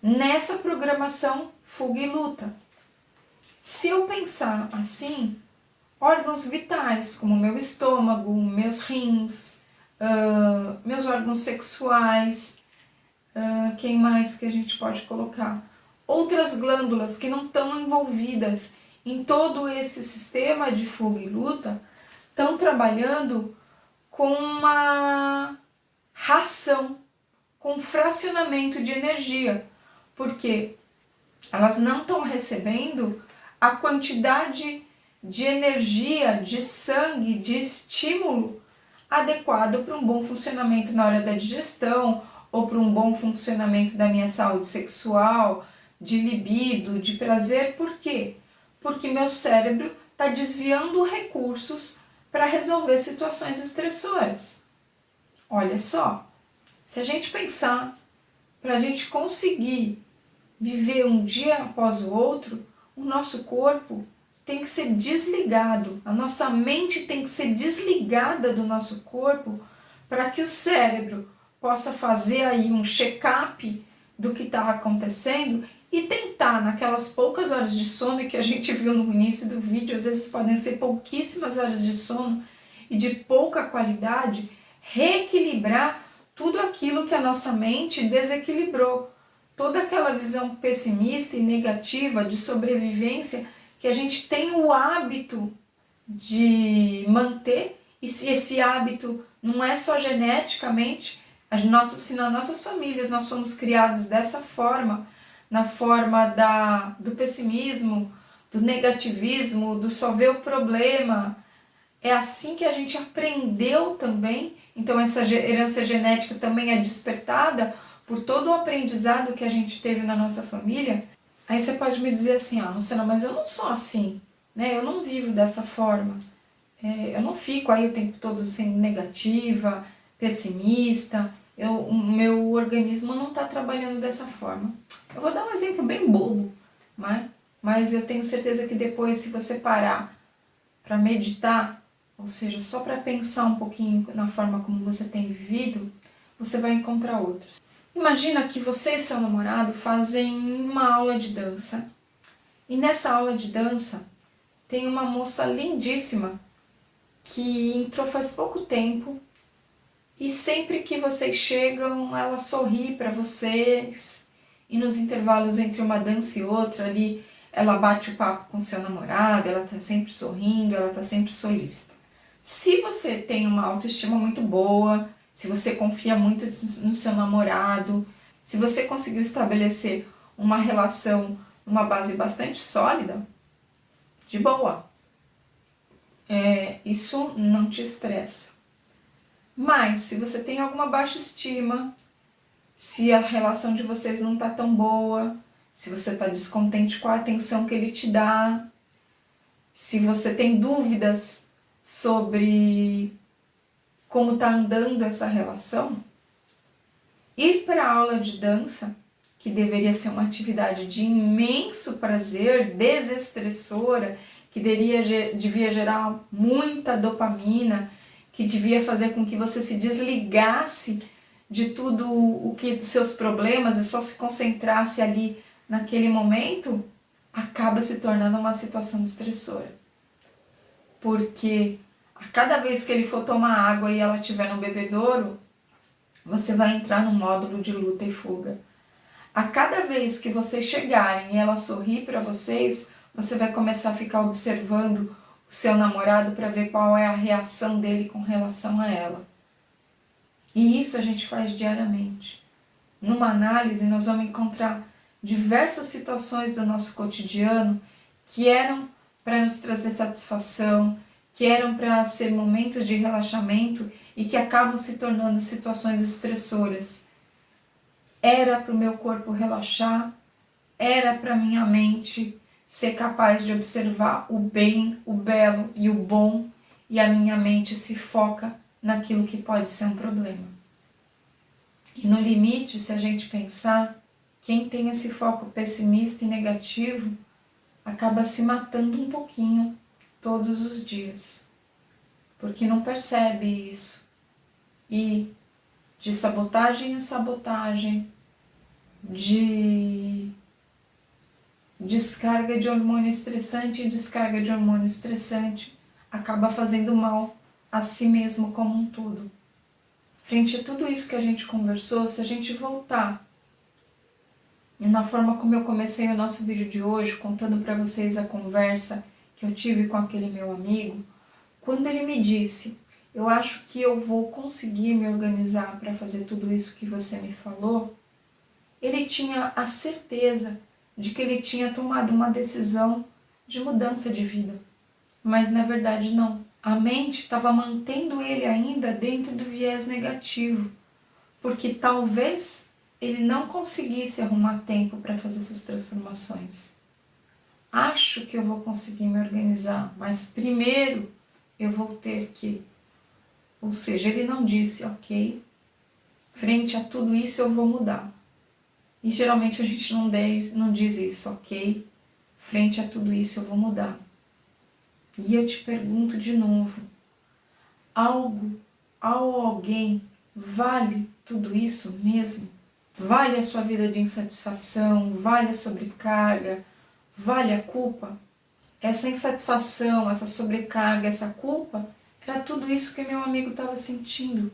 nessa programação fuga e luta. Se eu pensar assim, órgãos vitais, como meu estômago, meus rins, meus órgãos sexuais, quem mais que a gente pode colocar? Outras glândulas que não estão envolvidas em todo esse sistema de fuga e luta, estão trabalhando com uma ração, com fracionamento de energia, porque elas não estão recebendo a quantidade de energia, de sangue, de estímulo adequado para um bom funcionamento na hora da digestão ou para um bom funcionamento da minha saúde sexual, de libido, de prazer. Por quê? Porque meu cérebro está desviando recursos para resolver situações estressoras. Olha só, se a gente pensar para a gente conseguir viver um dia após o outro, o nosso corpo tem que ser desligado, a nossa mente tem que ser desligada do nosso corpo para que o cérebro possa fazer aí um check-up do que está acontecendo e tentar, naquelas poucas horas de sono que a gente viu no início do vídeo, às vezes podem ser pouquíssimas horas de sono e de pouca qualidade, reequilibrar tudo aquilo que a nossa mente desequilibrou. Toda aquela visão pessimista e negativa de sobrevivência que a gente tem o hábito de manter, e se esse hábito não é só geneticamente, se nas nossas famílias nós somos criados dessa forma, na forma do pessimismo, do negativismo, do só ver o problema, é assim que a gente aprendeu também, então essa herança genética também é despertada por todo o aprendizado que a gente teve na nossa família. Aí você pode me dizer assim, Luciana, mas eu não sou assim, né? Eu não vivo dessa forma, eu não fico aí o tempo todo sendo negativa, pessimista, o meu organismo não está trabalhando dessa forma. Eu vou dar um exemplo bem bobo, né? Mas eu tenho certeza que depois, se você parar para meditar, ou seja, só para pensar um pouquinho na forma como você tem vivido, você vai encontrar outros. Imagina que você e seu namorado fazem uma aula de dança, e nessa aula de dança tem uma moça lindíssima que entrou faz pouco tempo, e sempre que vocês chegam, ela sorri para vocês, e nos intervalos entre uma dança e outra ali, ela bate o papo com seu namorado, ela tá sempre sorrindo, ela tá sempre solícita. Se você tem uma autoestima muito boa, se você confia muito no seu namorado, se você conseguiu estabelecer uma relação, uma base bastante sólida, de boa. Isso não te estressa. Mas se você tem alguma baixa estima, se a relação de vocês não tá tão boa, se você tá descontente com a atenção que ele te dá, se você tem dúvidas sobre como tá andando essa relação, ir para a aula de dança, que deveria ser uma atividade de imenso prazer, desestressora, que devia gerar muita dopamina, que devia fazer com que você se desligasse de tudo o que dos seus problemas e só se concentrasse ali naquele momento, acaba se tornando uma situação estressora. Porque a cada vez que ele for tomar água e ela estiver no bebedouro, você vai entrar no módulo de luta e fuga. A cada vez que vocês chegarem e ela sorrir para vocês, você vai começar a ficar observando o seu namorado para ver qual é a reação dele com relação a ela. E isso a gente faz diariamente. Numa análise, nós vamos encontrar diversas situações do nosso cotidiano que eram para nos trazer satisfação, que eram para ser momentos de relaxamento e que acabam se tornando situações estressoras. Era para o meu corpo relaxar, era para minha mente ser capaz de observar o bem, o belo e o bom, e a minha mente se foca naquilo que pode ser um problema. E no limite, se a gente pensar, quem tem esse foco pessimista e negativo acaba se matando um pouquinho todos os dias, porque não percebe isso. E de sabotagem em sabotagem, de descarga de hormônio estressante em descarga de hormônio estressante, acaba fazendo mal a si mesmo como um todo. Frente a tudo isso que a gente conversou, se a gente voltar e na forma como eu comecei o nosso vídeo de hoje, contando para vocês a conversa que eu tive com aquele meu amigo, quando ele me disse: eu acho que eu vou conseguir me organizar para fazer tudo isso que você me falou, ele tinha a certeza de que ele tinha tomado uma decisão de mudança de vida. Mas na verdade não. A mente estava mantendo ele ainda dentro do viés negativo, porque talvez ele não conseguisse arrumar tempo para fazer essas transformações. Acho que eu vou conseguir me organizar, mas primeiro eu vou ter que... Ou seja, ele não disse, ok, frente a tudo isso eu vou mudar. E geralmente a gente não diz isso, ok, frente a tudo isso eu vou mudar. E eu te pergunto de novo, algo, alguém, vale tudo isso mesmo? Vale a sua vida de insatisfação? Vale a sobrecarga? Vale a culpa? Essa insatisfação, essa sobrecarga, essa culpa, era tudo isso que meu amigo estava sentindo.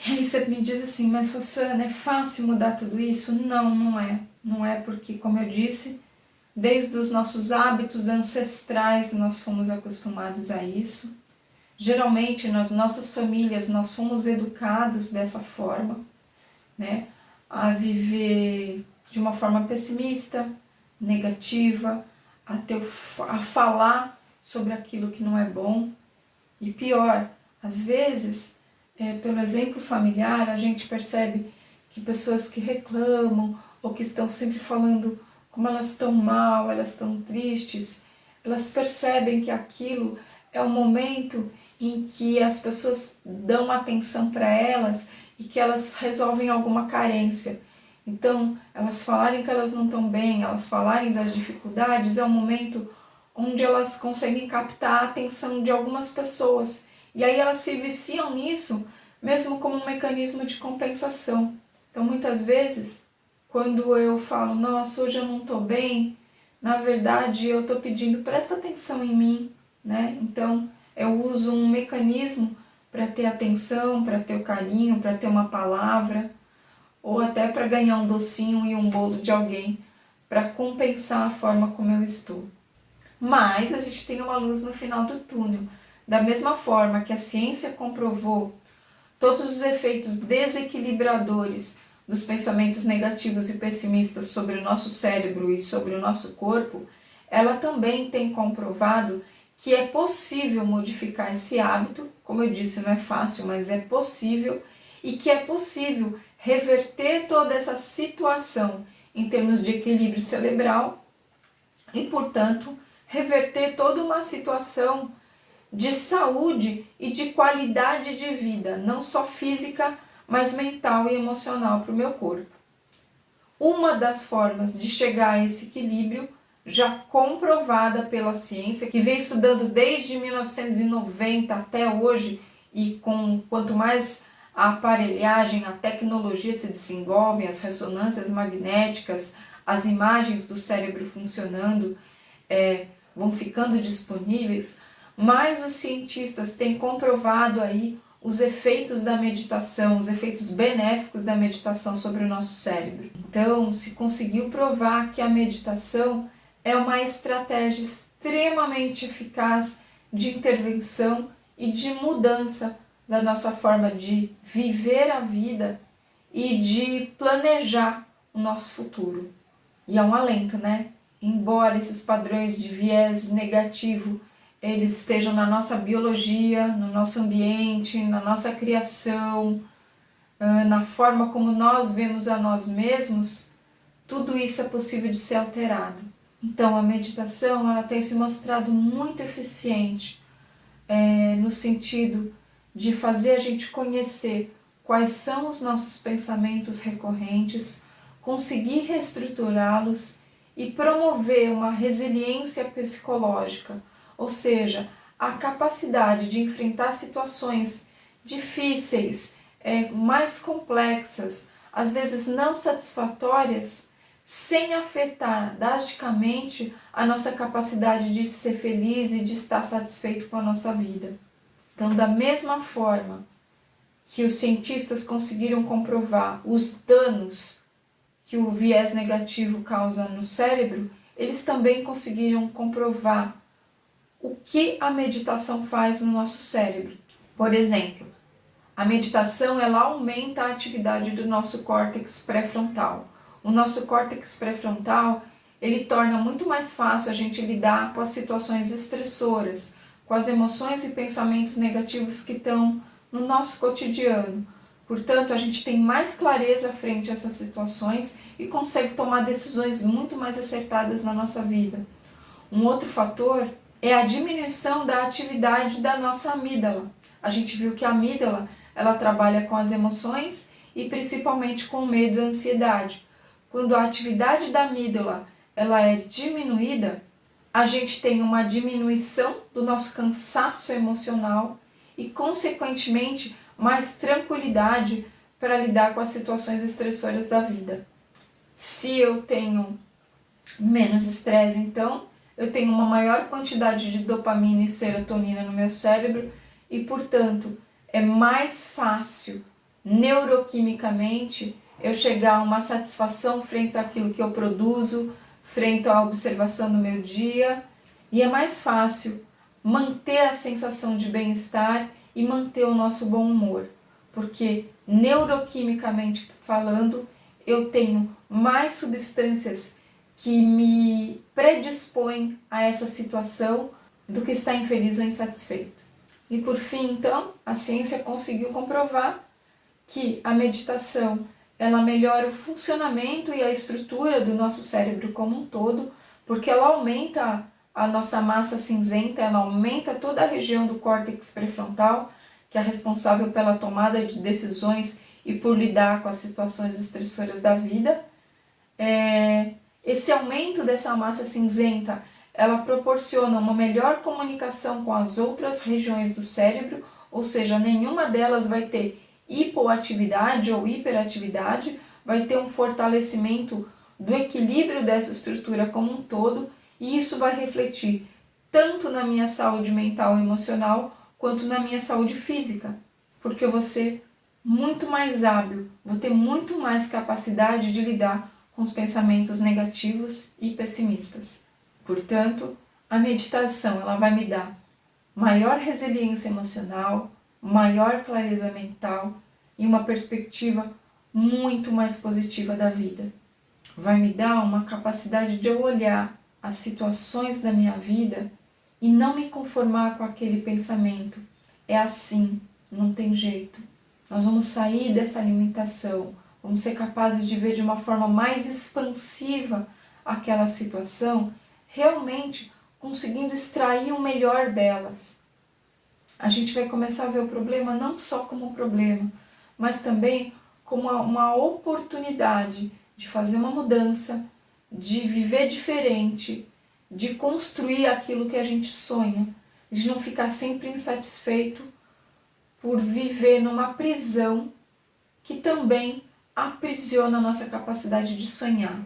E aí você me diz assim, mas Rossana, é fácil mudar tudo isso? Não, não é. Não é porque, como eu disse, desde os nossos hábitos ancestrais nós fomos acostumados a isso. Geralmente nas nossas famílias nós fomos educados dessa forma, né? A viver de uma forma pessimista, negativa, a falar sobre aquilo que não é bom. E pior, às vezes, pelo exemplo familiar, a gente percebe que pessoas que reclamam ou que estão sempre falando como elas estão mal, elas estão tristes, elas percebem que aquilo é o momento em que as pessoas dão atenção para elas e que elas resolvem alguma carência. Então, elas falarem que elas não estão bem, elas falarem das dificuldades, é um momento onde elas conseguem captar a atenção de algumas pessoas. E aí elas se viciam nisso, mesmo como um mecanismo de compensação. Então, muitas vezes, quando eu falo, nossa, hoje eu não estou bem, na verdade eu estou pedindo, presta atenção em mim, né? Então, eu uso um mecanismo para ter atenção, para ter o carinho, para ter uma palavra, ou até para ganhar um docinho e um bolo de alguém, para compensar a forma como eu estou. Mas a gente tem uma luz no final do túnel. Da mesma forma que a ciência comprovou todos os efeitos desequilibradores dos pensamentos negativos e pessimistas sobre o nosso cérebro e sobre o nosso corpo, ela também tem comprovado que é possível modificar esse hábito, como eu disse, não é fácil, mas é possível, e que é possível reverter toda essa situação em termos de equilíbrio cerebral e, portanto, reverter toda uma situação de saúde e de qualidade de vida, não só física, mas mental e emocional para o meu corpo. Uma das formas de chegar a esse equilíbrio, já comprovada pela ciência, que vem estudando desde 1990 até hoje, e quanto mais a aparelhagem, a tecnologia se desenvolve, as ressonâncias magnéticas, as imagens do cérebro funcionando, vão ficando disponíveis, mais os cientistas têm comprovado aí os efeitos da meditação, os efeitos benéficos da meditação sobre o nosso cérebro. Então, se conseguiu provar que a meditação é uma estratégia extremamente eficaz de intervenção e de mudança da nossa forma de viver a vida e de planejar o nosso futuro. E é um alento, né? Embora esses padrões de viés negativo eles estejam na nossa biologia, no nosso ambiente, na nossa criação, na forma como nós vemos a nós mesmos, tudo isso é possível de ser alterado. Então a meditação ela tem se mostrado muito eficiente no sentido de fazer a gente conhecer quais são os nossos pensamentos recorrentes, conseguir reestruturá-los e promover uma resiliência psicológica, ou seja, a capacidade de enfrentar situações difíceis, mais complexas, às vezes não satisfatórias, sem afetar drasticamente a nossa capacidade de ser feliz e de estar satisfeito com a nossa vida. Então, da mesma forma que os cientistas conseguiram comprovar os danos que o viés negativo causa no cérebro, eles também conseguiram comprovar o que a meditação faz no nosso cérebro. Por exemplo, a meditação ela aumenta a atividade do nosso córtex pré-frontal. O nosso córtex pré-frontal ele torna muito mais fácil a gente lidar com as situações estressoras, com as emoções e pensamentos negativos que estão no nosso cotidiano. Portanto, a gente tem mais clareza frente a essas situações e consegue tomar decisões muito mais acertadas na nossa vida. Um outro fator é a diminuição da atividade da nossa amígdala. A gente viu que a amígdala ela trabalha com as emoções e principalmente com o medo e a ansiedade. Quando a atividade da amígdala ela é diminuída, a gente tem uma diminuição do nosso cansaço emocional e, consequentemente, mais tranquilidade para lidar com as situações estressoras da vida. Se eu tenho menos estresse, então, eu tenho uma maior quantidade de dopamina e serotonina no meu cérebro e, portanto, é mais fácil neuroquimicamente eu chegar a uma satisfação frente àquilo que eu produzo, frente à observação do meu dia, e é mais fácil manter a sensação de bem-estar e manter o nosso bom humor, porque neuroquimicamente falando, eu tenho mais substâncias que me predispõem a essa situação do que estar infeliz ou insatisfeito. E por fim, então, a ciência conseguiu comprovar que a meditação ela melhora o funcionamento e a estrutura do nosso cérebro como um todo, porque ela aumenta a nossa massa cinzenta, ela aumenta toda a região do córtex pré-frontal, que é responsável pela tomada de decisões e por lidar com as situações estressoras da vida. Esse aumento dessa massa cinzenta, ela proporciona uma melhor comunicação com as outras regiões do cérebro, ou seja, nenhuma delas vai ter hipoatividade ou hiperatividade, vai ter um fortalecimento do equilíbrio dessa estrutura como um todo, e isso vai refletir tanto na minha saúde mental e emocional, quanto na minha saúde física, porque eu vou ser muito mais hábil, vou ter muito mais capacidade de lidar com os pensamentos negativos e pessimistas. Portanto, a meditação ela vai me dar maior resiliência emocional, maior clareza mental e uma perspectiva muito mais positiva da vida. Vai me dar uma capacidade de eu olhar as situações da minha vida e não me conformar com aquele pensamento. É assim, não tem jeito. Nós vamos sair dessa limitação, vamos ser capazes de ver de uma forma mais expansiva aquela situação, realmente conseguindo extrair o melhor delas. A gente vai começar a ver o problema não só como um problema, mas também como uma oportunidade de fazer uma mudança, de viver diferente, de construir aquilo que a gente sonha, de não ficar sempre insatisfeito por viver numa prisão que também aprisiona a nossa capacidade de sonhar,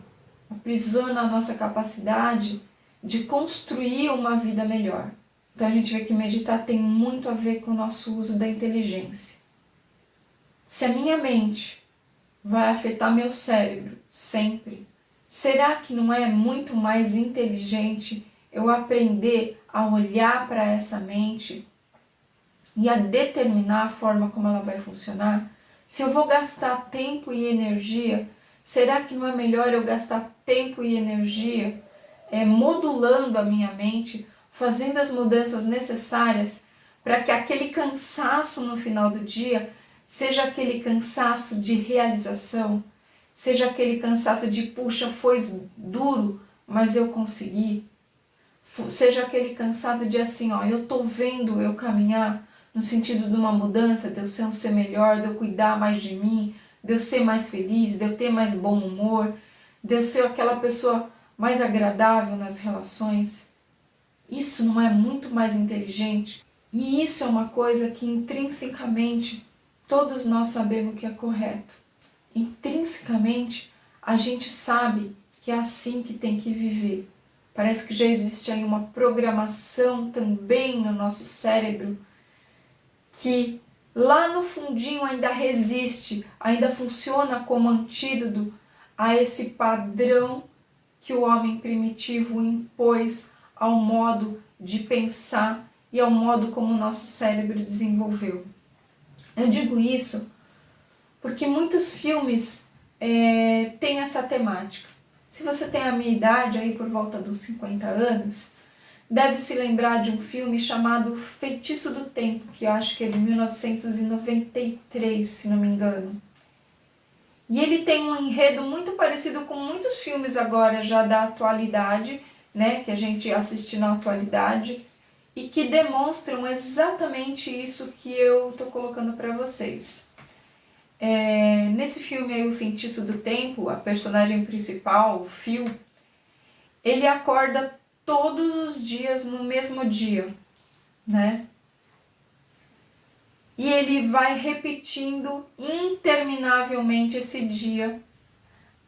aprisiona a nossa capacidade de construir uma vida melhor. Então a gente vê que meditar tem muito a ver com o nosso uso da inteligência. Se a minha mente vai afetar meu cérebro sempre, será que não é muito mais inteligente eu aprender a olhar para essa mente e a determinar a forma como ela vai funcionar? Se eu vou gastar tempo e energia, será que não é melhor eu gastar tempo e energia modulando a minha mente, fazendo as mudanças necessárias para que aquele cansaço no final do dia seja aquele cansaço de realização, seja aquele cansaço de puxa, foi duro, mas eu consegui, seja aquele cansaço de assim, ó, eu tô vendo eu caminhar no sentido de uma mudança, de eu ser um ser melhor, de eu cuidar mais de mim, de eu ser mais feliz, de eu ter mais bom humor, de eu ser aquela pessoa mais agradável nas relações. Isso não é muito mais inteligente? E isso é uma coisa que intrinsecamente todos nós sabemos que é correto. Intrinsecamente a gente sabe que é assim que tem que viver. Parece que já existe aí uma programação também no nosso cérebro que lá no fundinho ainda resiste, ainda funciona como antídoto a esse padrão que o homem primitivo impôs ao modo de pensar e ao modo como o nosso cérebro desenvolveu. Eu digo isso porque muitos filmes têm essa temática. Se você tem a minha idade, aí por volta dos 50 anos, deve se lembrar de um filme chamado Feitiço do Tempo, que eu acho que é de 1993, se não me engano. E ele tem um enredo muito parecido com muitos filmes agora já da atualidade, né, que a gente assiste na atualidade, e que demonstram exatamente isso que eu estou colocando para vocês. Nesse filme aí, O Feitiço do Tempo, a personagem principal, o Phil, ele acorda todos os dias no mesmo dia, né? E ele vai repetindo interminavelmente esse dia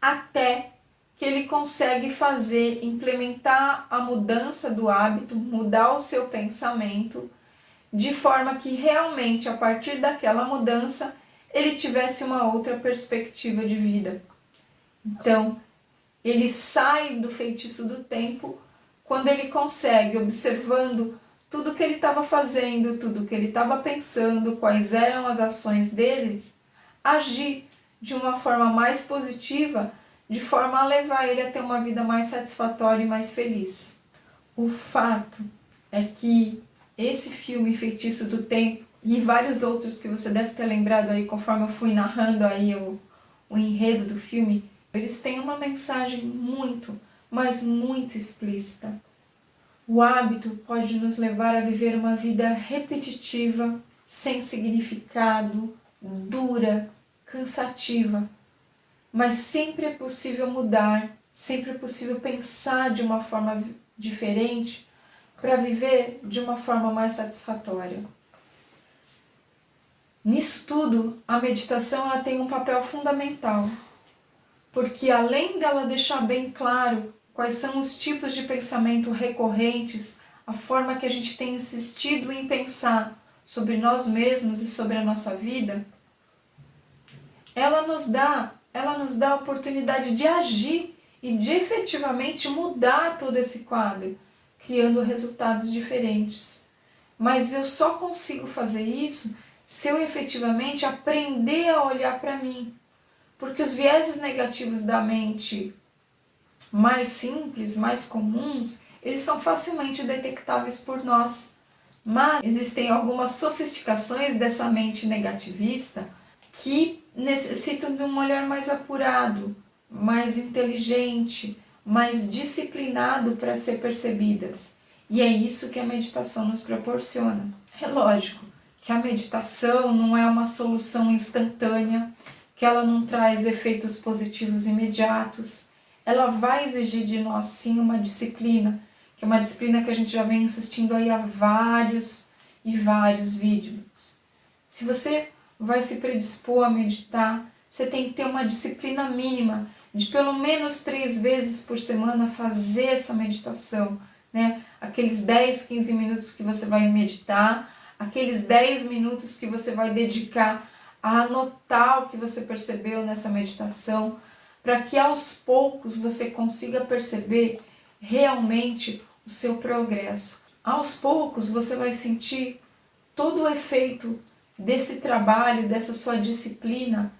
até que ele consegue implementar a mudança do hábito, mudar o seu pensamento, de forma que realmente a partir daquela mudança ele tivesse uma outra perspectiva de vida. Então, ele sai do feitiço do tempo quando ele consegue, observando tudo que ele estava fazendo, tudo que ele estava pensando, quais eram as ações dele, agir de uma forma mais positiva, de forma a levar ele a ter uma vida mais satisfatória e mais feliz. O fato é que esse filme Feitiço do Tempo e vários outros que você deve ter lembrado aí conforme eu fui narrando aí o enredo do filme, eles têm uma mensagem muito, mas muito explícita. O hábito pode nos levar a viver uma vida repetitiva, sem significado, dura, cansativa. Mas sempre é possível mudar, sempre é possível pensar de uma forma diferente para viver de uma forma mais satisfatória. Nisso tudo, a meditação ela tem um papel fundamental, porque além dela deixar bem claro quais são os tipos de pensamento recorrentes, a forma que a gente tem insistido em pensar sobre nós mesmos e sobre a nossa vida, ela nos dá ela nos dá a oportunidade de agir e de efetivamente mudar todo esse quadro, criando resultados diferentes. Mas eu só consigo fazer isso se eu efetivamente aprender a olhar para mim. Porque os vieses negativos da mente mais simples, mais comuns, eles são facilmente detectáveis por nós. Mas existem algumas sofisticações dessa mente negativista que necessitam de um olhar mais apurado, mais inteligente, mais disciplinado para ser percebidas. E é isso que a meditação nos proporciona. É lógico que a meditação não é uma solução instantânea, que ela não traz efeitos positivos imediatos. Ela vai exigir de nós sim uma disciplina, que é uma disciplina que a gente já vem insistindo aí há vários e vários vídeos. Se você vai se predispor a meditar, você tem que ter uma disciplina mínima de pelo menos 3 vezes por semana fazer essa meditação, né? Aqueles 10, 15 minutos que você vai meditar, aqueles 10 minutos que você vai dedicar a anotar o que você percebeu nessa meditação, para que aos poucos você consiga perceber realmente o seu progresso. Aos poucos você vai sentir todo o efeito desse trabalho, dessa sua disciplina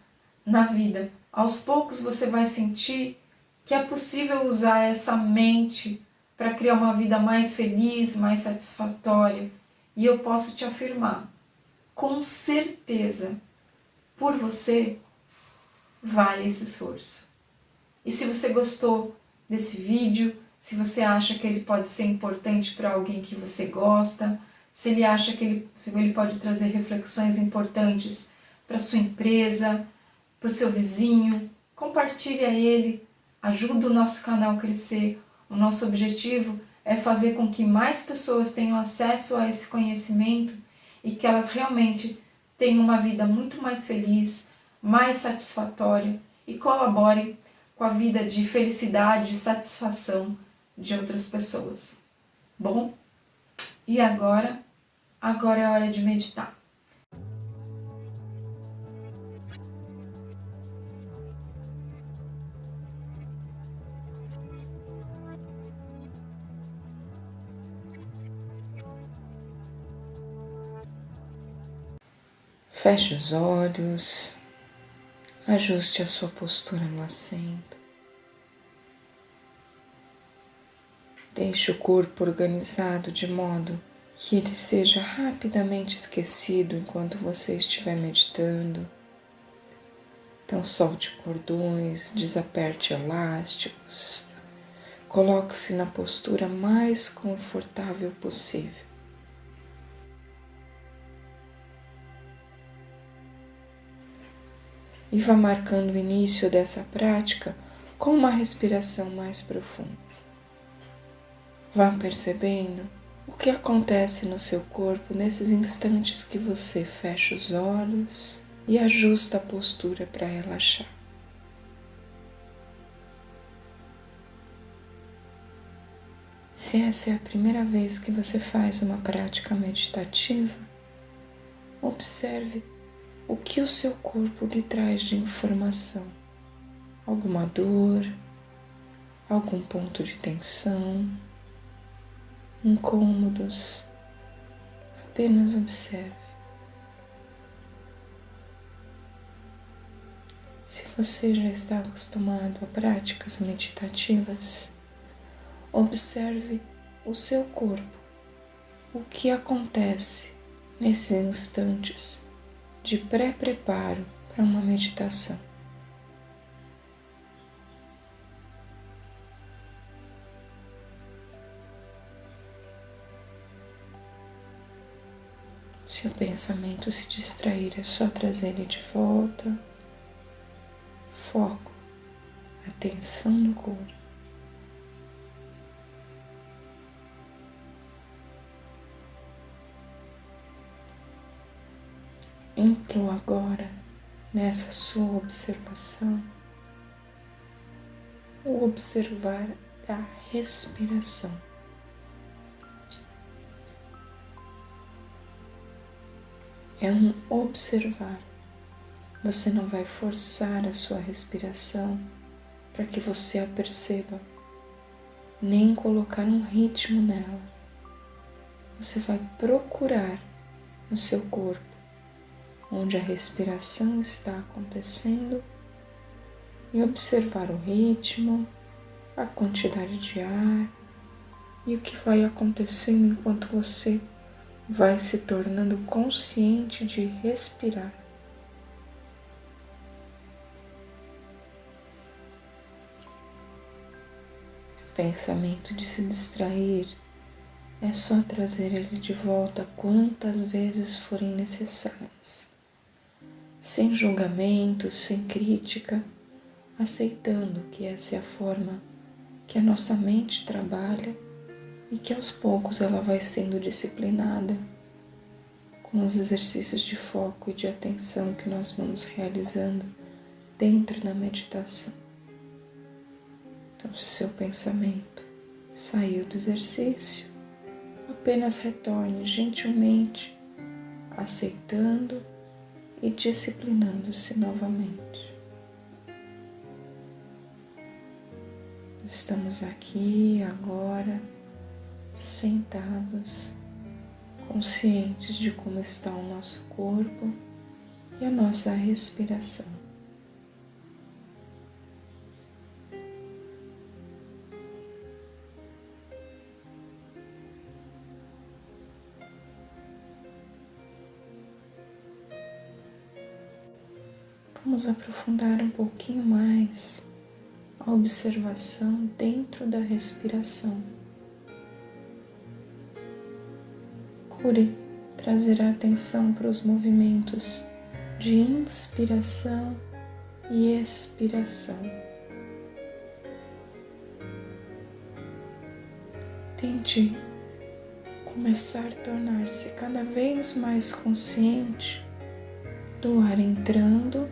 na vida. Aos poucos você vai sentir que é possível usar essa mente para criar uma vida mais feliz, mais satisfatória. E eu posso te afirmar, com certeza, por você, vale esse esforço. E se você gostou desse vídeo, se você acha que ele pode ser importante para alguém que você gosta, se ele acha que ele pode trazer reflexões importantes para sua empresa, para o seu vizinho, compartilhe a ele, ajuda o nosso canal a crescer. O nosso objetivo é fazer com que mais pessoas tenham acesso a esse conhecimento e que elas realmente tenham uma vida muito mais feliz, mais satisfatória e colaborem com a vida de felicidade e satisfação de outras pessoas. Bom, e agora é hora de meditar. Feche os olhos, ajuste a sua postura no assento. Deixe o corpo organizado de modo que ele seja rapidamente esquecido enquanto você estiver meditando. Então solte cordões, desaperte elásticos, coloque-se na postura mais confortável possível. E vá marcando o início dessa prática com uma respiração mais profunda. Vá percebendo o que acontece no seu corpo nesses instantes que você fecha os olhos e ajusta a postura para relaxar. Se essa é a primeira vez que você faz uma prática meditativa, observe o que o seu corpo lhe traz de informação. Alguma dor, algum ponto de tensão, incômodos. Apenas observe. Se você já está acostumado a práticas meditativas, observe o seu corpo, o que acontece nesses instantes de pré-preparo para uma meditação. Se o pensamento se distrair, é só trazer ele de volta. Foco, atenção no corpo. Inclua agora nessa sua observação o observar da respiração. É um observar Você não vai forçar a sua respiração para que você a perceba, nem colocar um ritmo nela. Você vai procurar no seu corpo onde a respiração está acontecendo e observar o ritmo, a quantidade de ar e o que vai acontecendo enquanto você vai se tornando consciente de respirar. O pensamento de se distrair é só trazer ele de volta quantas vezes forem necessárias, sem julgamento, sem crítica, aceitando que essa é a forma que a nossa mente trabalha e que aos poucos ela vai sendo disciplinada com os exercícios de foco e de atenção que nós vamos realizando dentro da meditação. Então, se seu pensamento saiu do exercício, apenas retorne gentilmente, aceitando e disciplinando-se novamente. Estamos aqui agora, sentados, conscientes de como está o nosso corpo e a nossa respiração. Vamos aprofundar um pouquinho mais a observação dentro da respiração. Procure trazer a atenção para os movimentos de inspiração e expiração. Tente começar a tornar-se cada vez mais consciente do ar entrando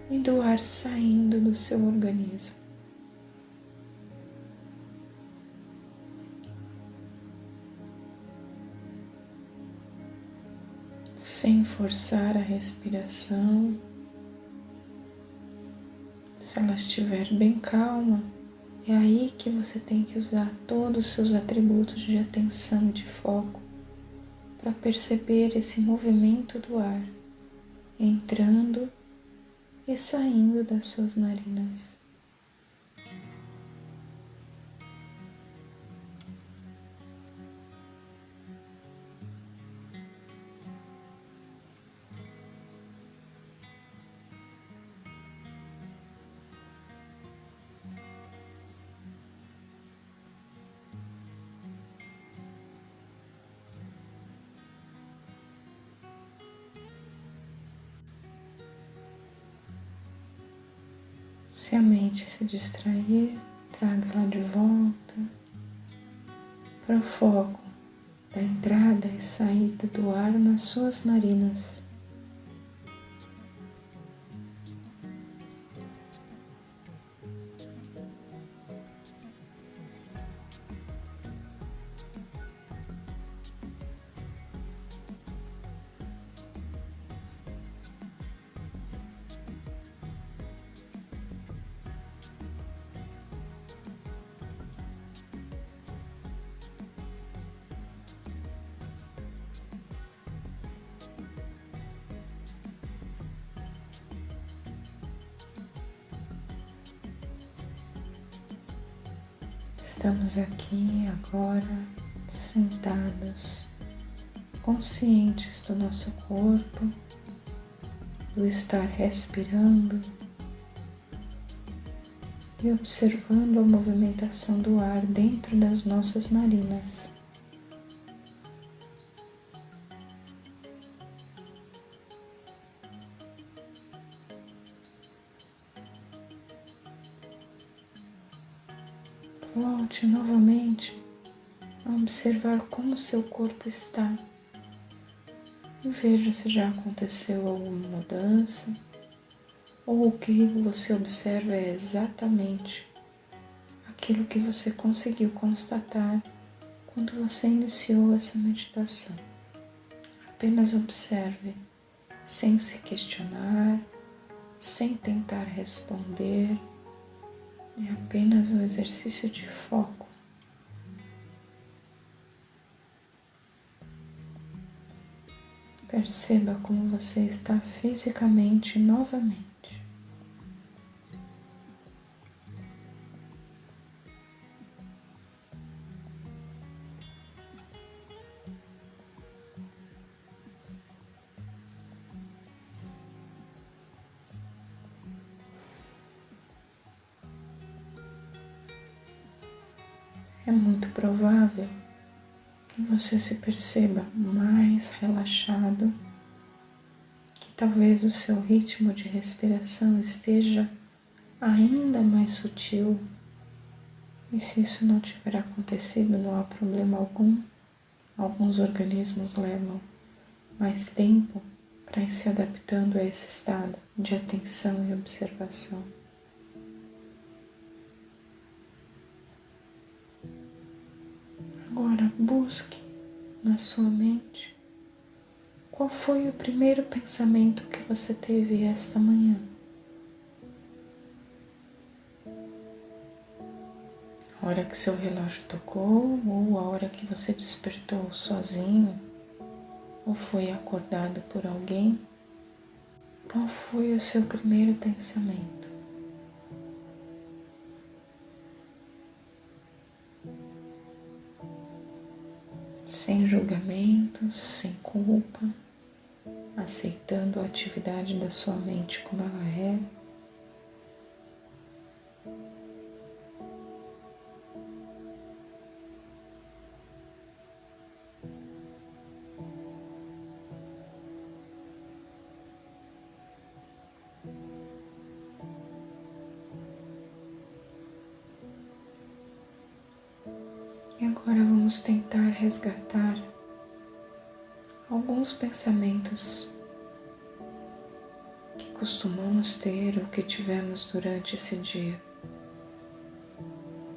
e do ar saindo do seu organismo. Sem forçar a respiração. Se ela estiver bem calma, é aí que você tem que usar todos os seus atributos de atenção e de foco para perceber esse movimento do ar entrando e saindo das suas narinas. Se a mente se distrair, traga ela de volta para o foco da entrada e saída do ar nas suas narinas. Estamos aqui agora sentados, conscientes do nosso corpo, do estar respirando e observando a movimentação do ar dentro das nossas narinas. Volte novamente a observar como seu corpo está e veja se já aconteceu alguma mudança ou o que você observa é exatamente aquilo que você conseguiu constatar quando você iniciou essa meditação. Apenas observe sem se questionar, sem tentar responder. É apenas um exercício de foco. Perceba como você está fisicamente novamente. É muito provável que você se perceba mais relaxado, que talvez o seu ritmo de respiração esteja ainda mais sutil. E se isso não tiver acontecido, não há problema algum. Alguns organismos levam mais tempo para ir se adaptando a esse estado de atenção e observação. Agora busque na sua mente qual foi o primeiro pensamento que você teve esta manhã. A hora que seu relógio tocou ou a hora que você despertou sozinho ou foi acordado por alguém? Qual foi o seu primeiro pensamento? Sem julgamentos, sem culpa, aceitando a atividade da sua mente como ela é. E agora vamos tentar resgatar alguns pensamentos que costumamos ter ou que tivemos durante esse dia.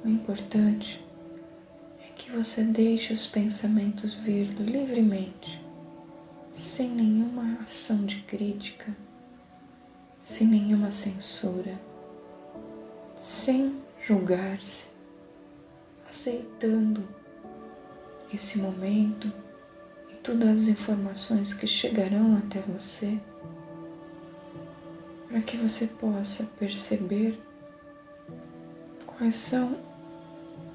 O importante é que você deixe os pensamentos vir livremente, sem nenhuma ação de crítica, sem nenhuma censura, sem julgar-se, aceitando esse momento e todas as informações que chegarão até você, para que você possa perceber quais são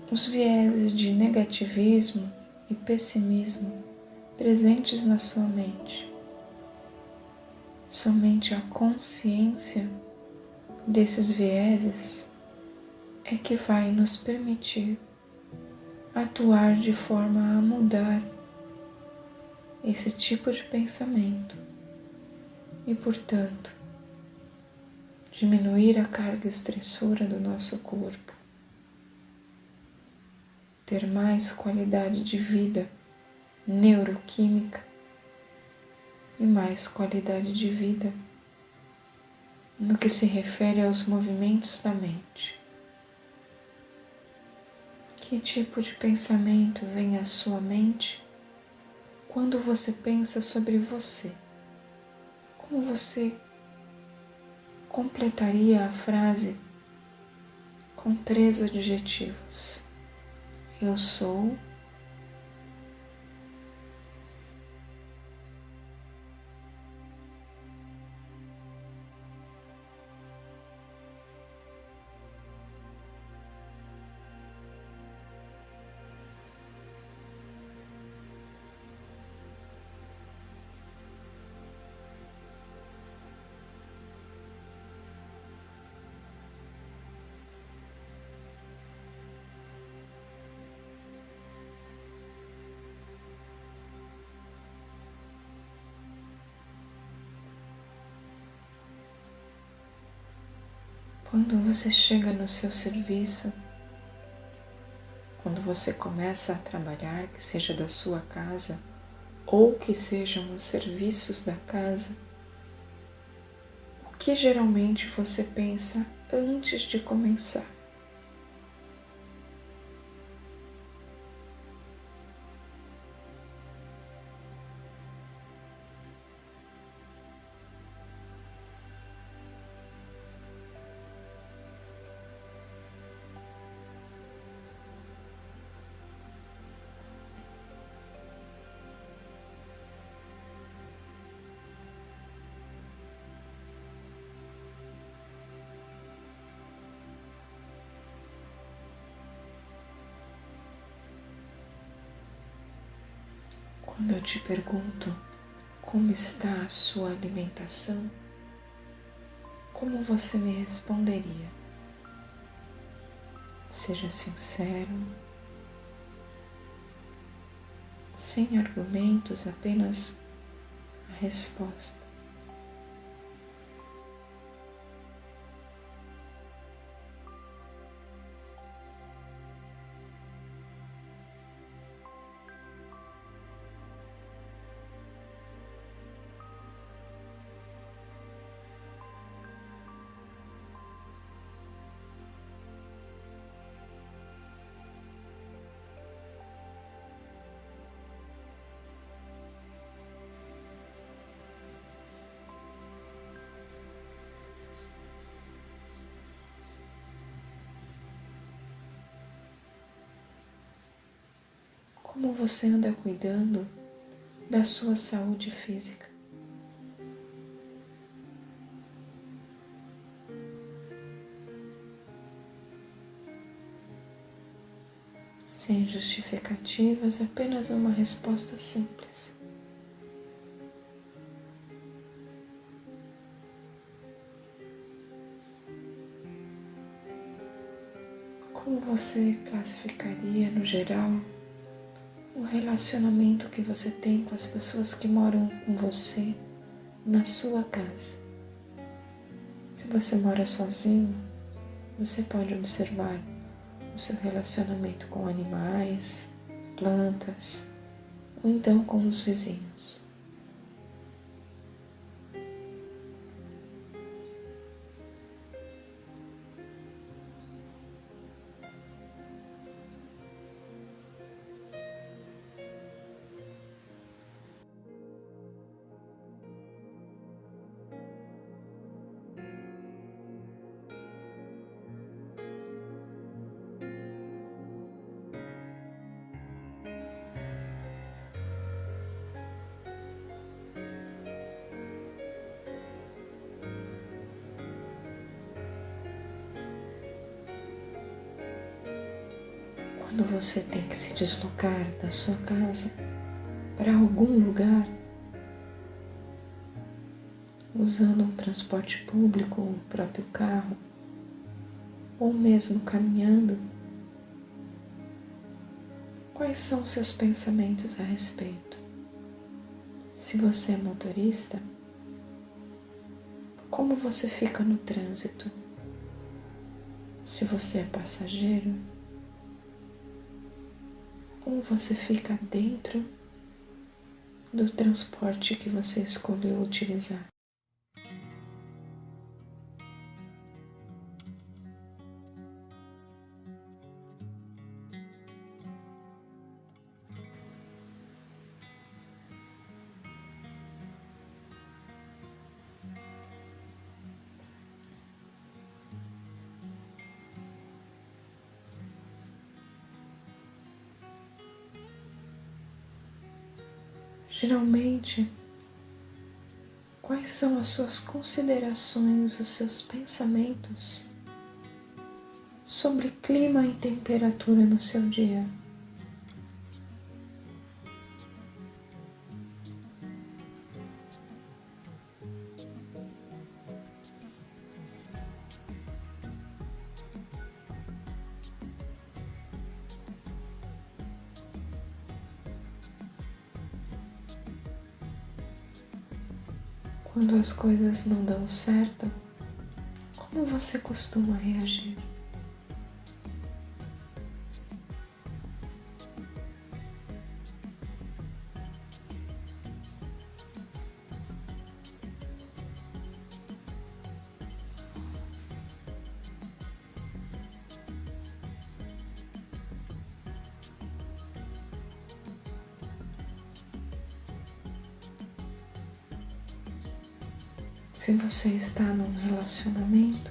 os vieses de negativismo e pessimismo presentes na sua mente. Somente a consciência desses vieses é que vai nos permitir atuar de forma a mudar esse tipo de pensamento e, portanto, diminuir a carga estressora do nosso corpo, ter mais qualidade de vida neuroquímica e mais qualidade de vida no que se refere aos movimentos da mente. Que tipo de pensamento vem à sua mente quando você pensa sobre você? Como você completaria a frase com 3 adjetivos? Eu sou. Quando você chega no seu serviço, quando você começa a trabalhar, que seja da sua casa ou que sejam os serviços da casa, o que geralmente você pensa antes de começar? Quando eu te pergunto como está a sua alimentação, como você me responderia? Seja sincero, sem argumentos, apenas a resposta. Como você anda cuidando da sua saúde física? Sem justificativas, apenas uma resposta simples. Como você classificaria, no geral, o relacionamento que você tem com as pessoas que moram com você na sua casa? Se você mora sozinho, você pode observar o seu relacionamento com animais, plantas, ou então com os vizinhos. Quando você tem que se deslocar da sua casa para algum lugar, usando um transporte público, o próprio carro, ou mesmo caminhando, quais são seus pensamentos a respeito? Se você é motorista, como você fica no trânsito? Se você é passageiro, como você fica dentro do transporte que você escolheu utilizar? Geralmente, quais são as suas considerações, os seus pensamentos sobre clima e temperatura no seu dia? Quando as coisas não dão certo, como você costuma reagir? Se você está num relacionamento,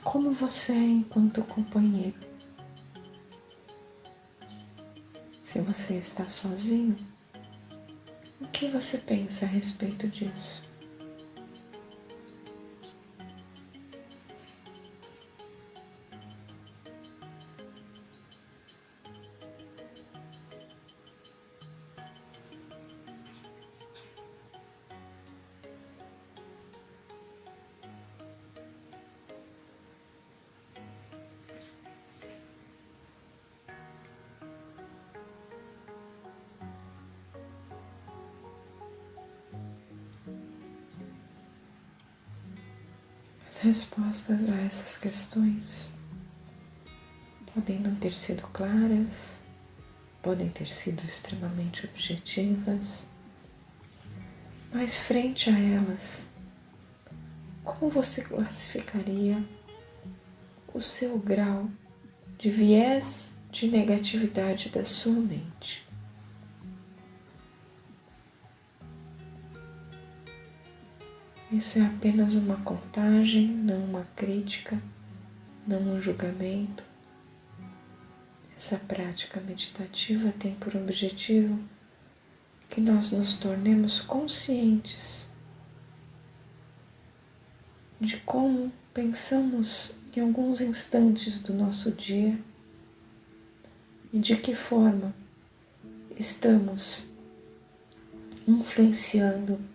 como você é enquanto companheiro? Se você está sozinho, o que você pensa a respeito disso? As respostas a essas questões podem não ter sido claras, podem ter sido extremamente objetivas, mas frente a elas, como você classificaria o seu grau de viés de negatividade da sua mente? Isso é apenas uma contagem, não uma crítica, não um julgamento. Essa prática meditativa tem por objetivo que nós nos tornemos conscientes de como pensamos em alguns instantes do nosso dia e de que forma estamos influenciando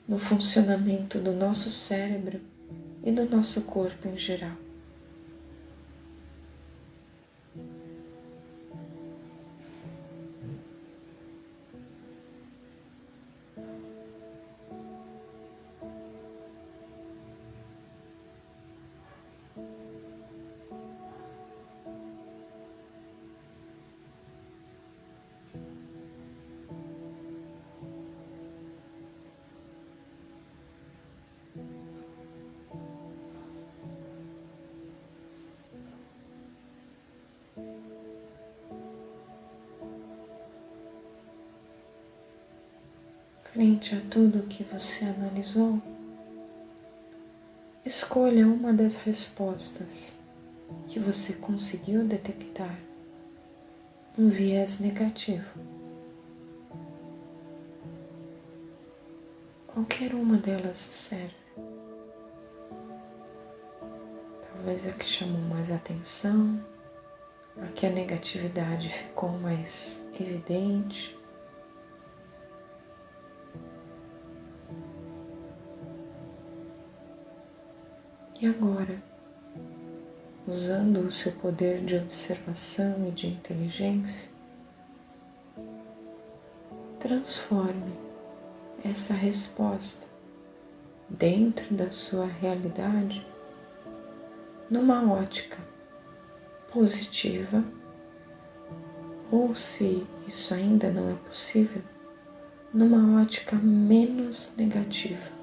no funcionamento do nosso cérebro e do nosso corpo em geral. Frente a tudo o que você analisou, escolha uma das respostas que você conseguiu detectar um viés negativo. Qualquer uma delas serve. Talvez a que chamou mais atenção, a que a negatividade ficou mais evidente. E agora, usando o seu poder de observação e de inteligência, transforme essa resposta dentro da sua realidade numa ótica positiva, ou se isso ainda não é possível, numa ótica menos negativa.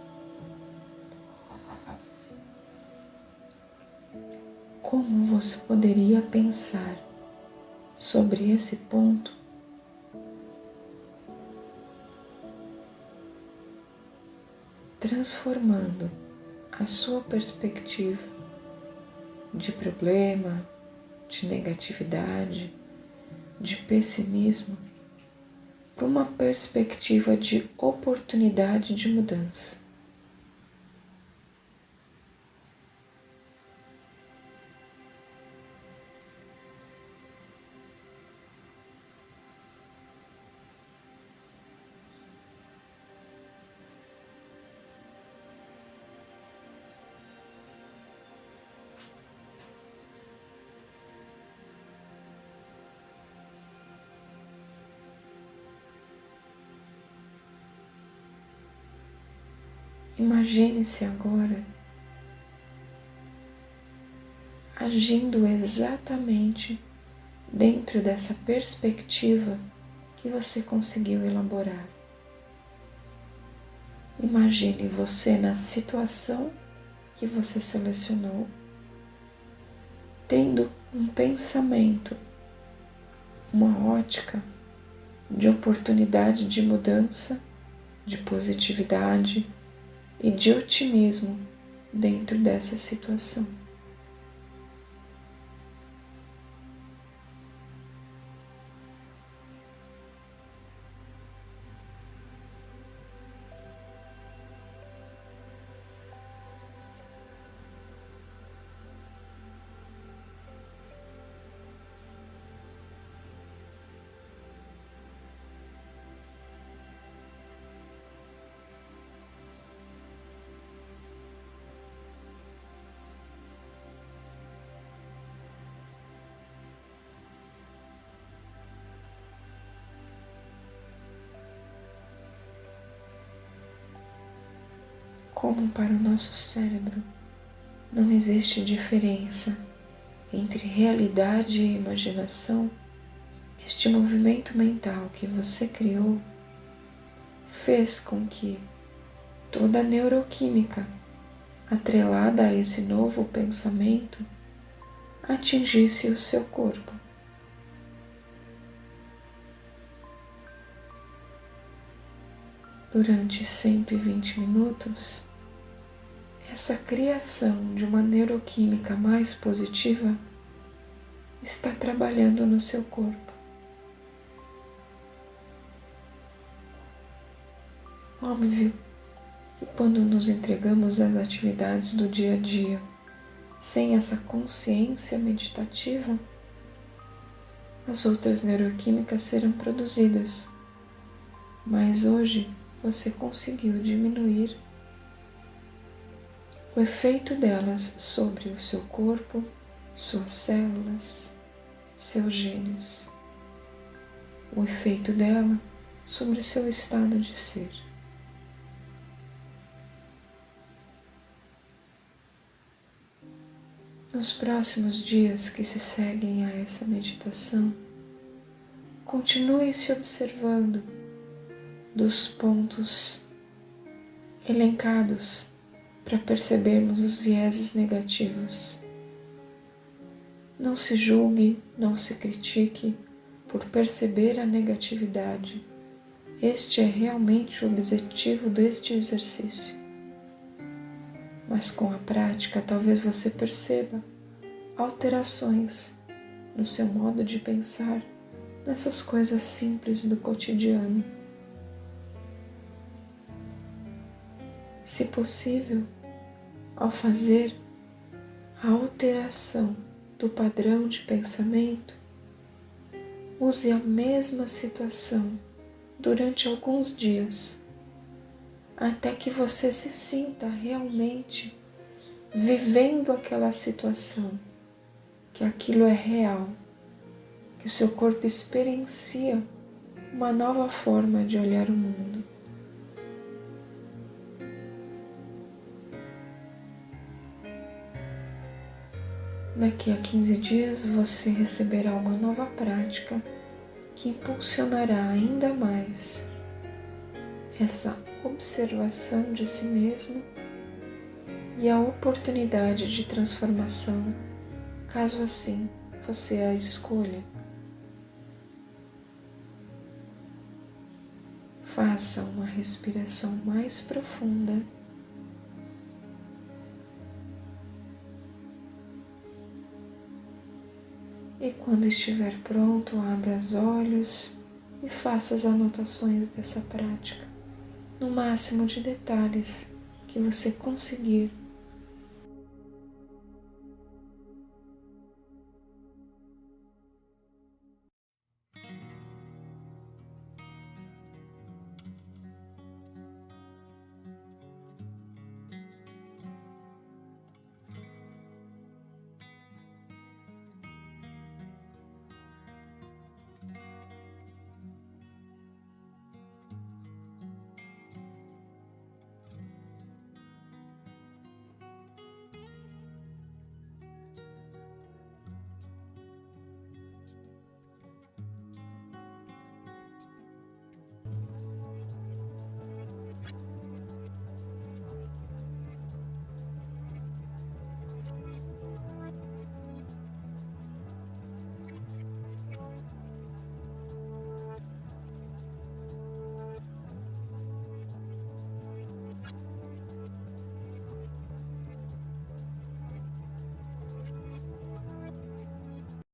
Como você poderia pensar sobre esse ponto transformando a sua perspectiva de problema, de negatividade, de pessimismo para uma perspectiva de oportunidade de mudança? Imagine-se agora agindo exatamente dentro dessa perspectiva que você conseguiu elaborar. Imagine você na situação que você selecionou, tendo um pensamento, uma ótica de oportunidade de mudança, de positividade e de otimismo dentro dessa situação. Como para o nosso cérebro Não existe diferença entre realidade e imaginação. Este movimento mental que você criou fez com que toda a neuroquímica atrelada a esse novo pensamento atingisse o seu corpo. Durante 120 minutos, essa criação de uma neuroquímica mais positiva está trabalhando no seu corpo. Óbvio que quando nos entregamos às atividades do dia a dia sem essa consciência meditativa, as outras neuroquímicas serão produzidas. Mas hoje você conseguiu diminuir o efeito delas sobre o seu corpo, suas células, seus genes. O efeito dela sobre o seu estado de ser. Nos próximos dias que se seguem a essa meditação, continue se observando dos pontos elencados para percebermos os vieses negativos. Não se julgue, não se critique por perceber a negatividade. Este é realmente o objetivo deste exercício. Mas com a prática, talvez você perceba alterações no seu modo de pensar nessas coisas simples do cotidiano. Se possível, ao fazer a alteração do padrão de pensamento, use a mesma situação durante alguns dias, até que você se sinta realmente vivendo aquela situação, que aquilo é real, que o seu corpo experiencia uma nova forma de olhar o mundo. Daqui a 15 dias você receberá uma nova prática que impulsionará ainda mais essa observação de si mesmo e a oportunidade de transformação, caso assim você a escolha. Faça uma respiração mais profunda. E quando estiver pronto, abra os olhos e faça as anotações dessa prática, no máximo de detalhes que você conseguir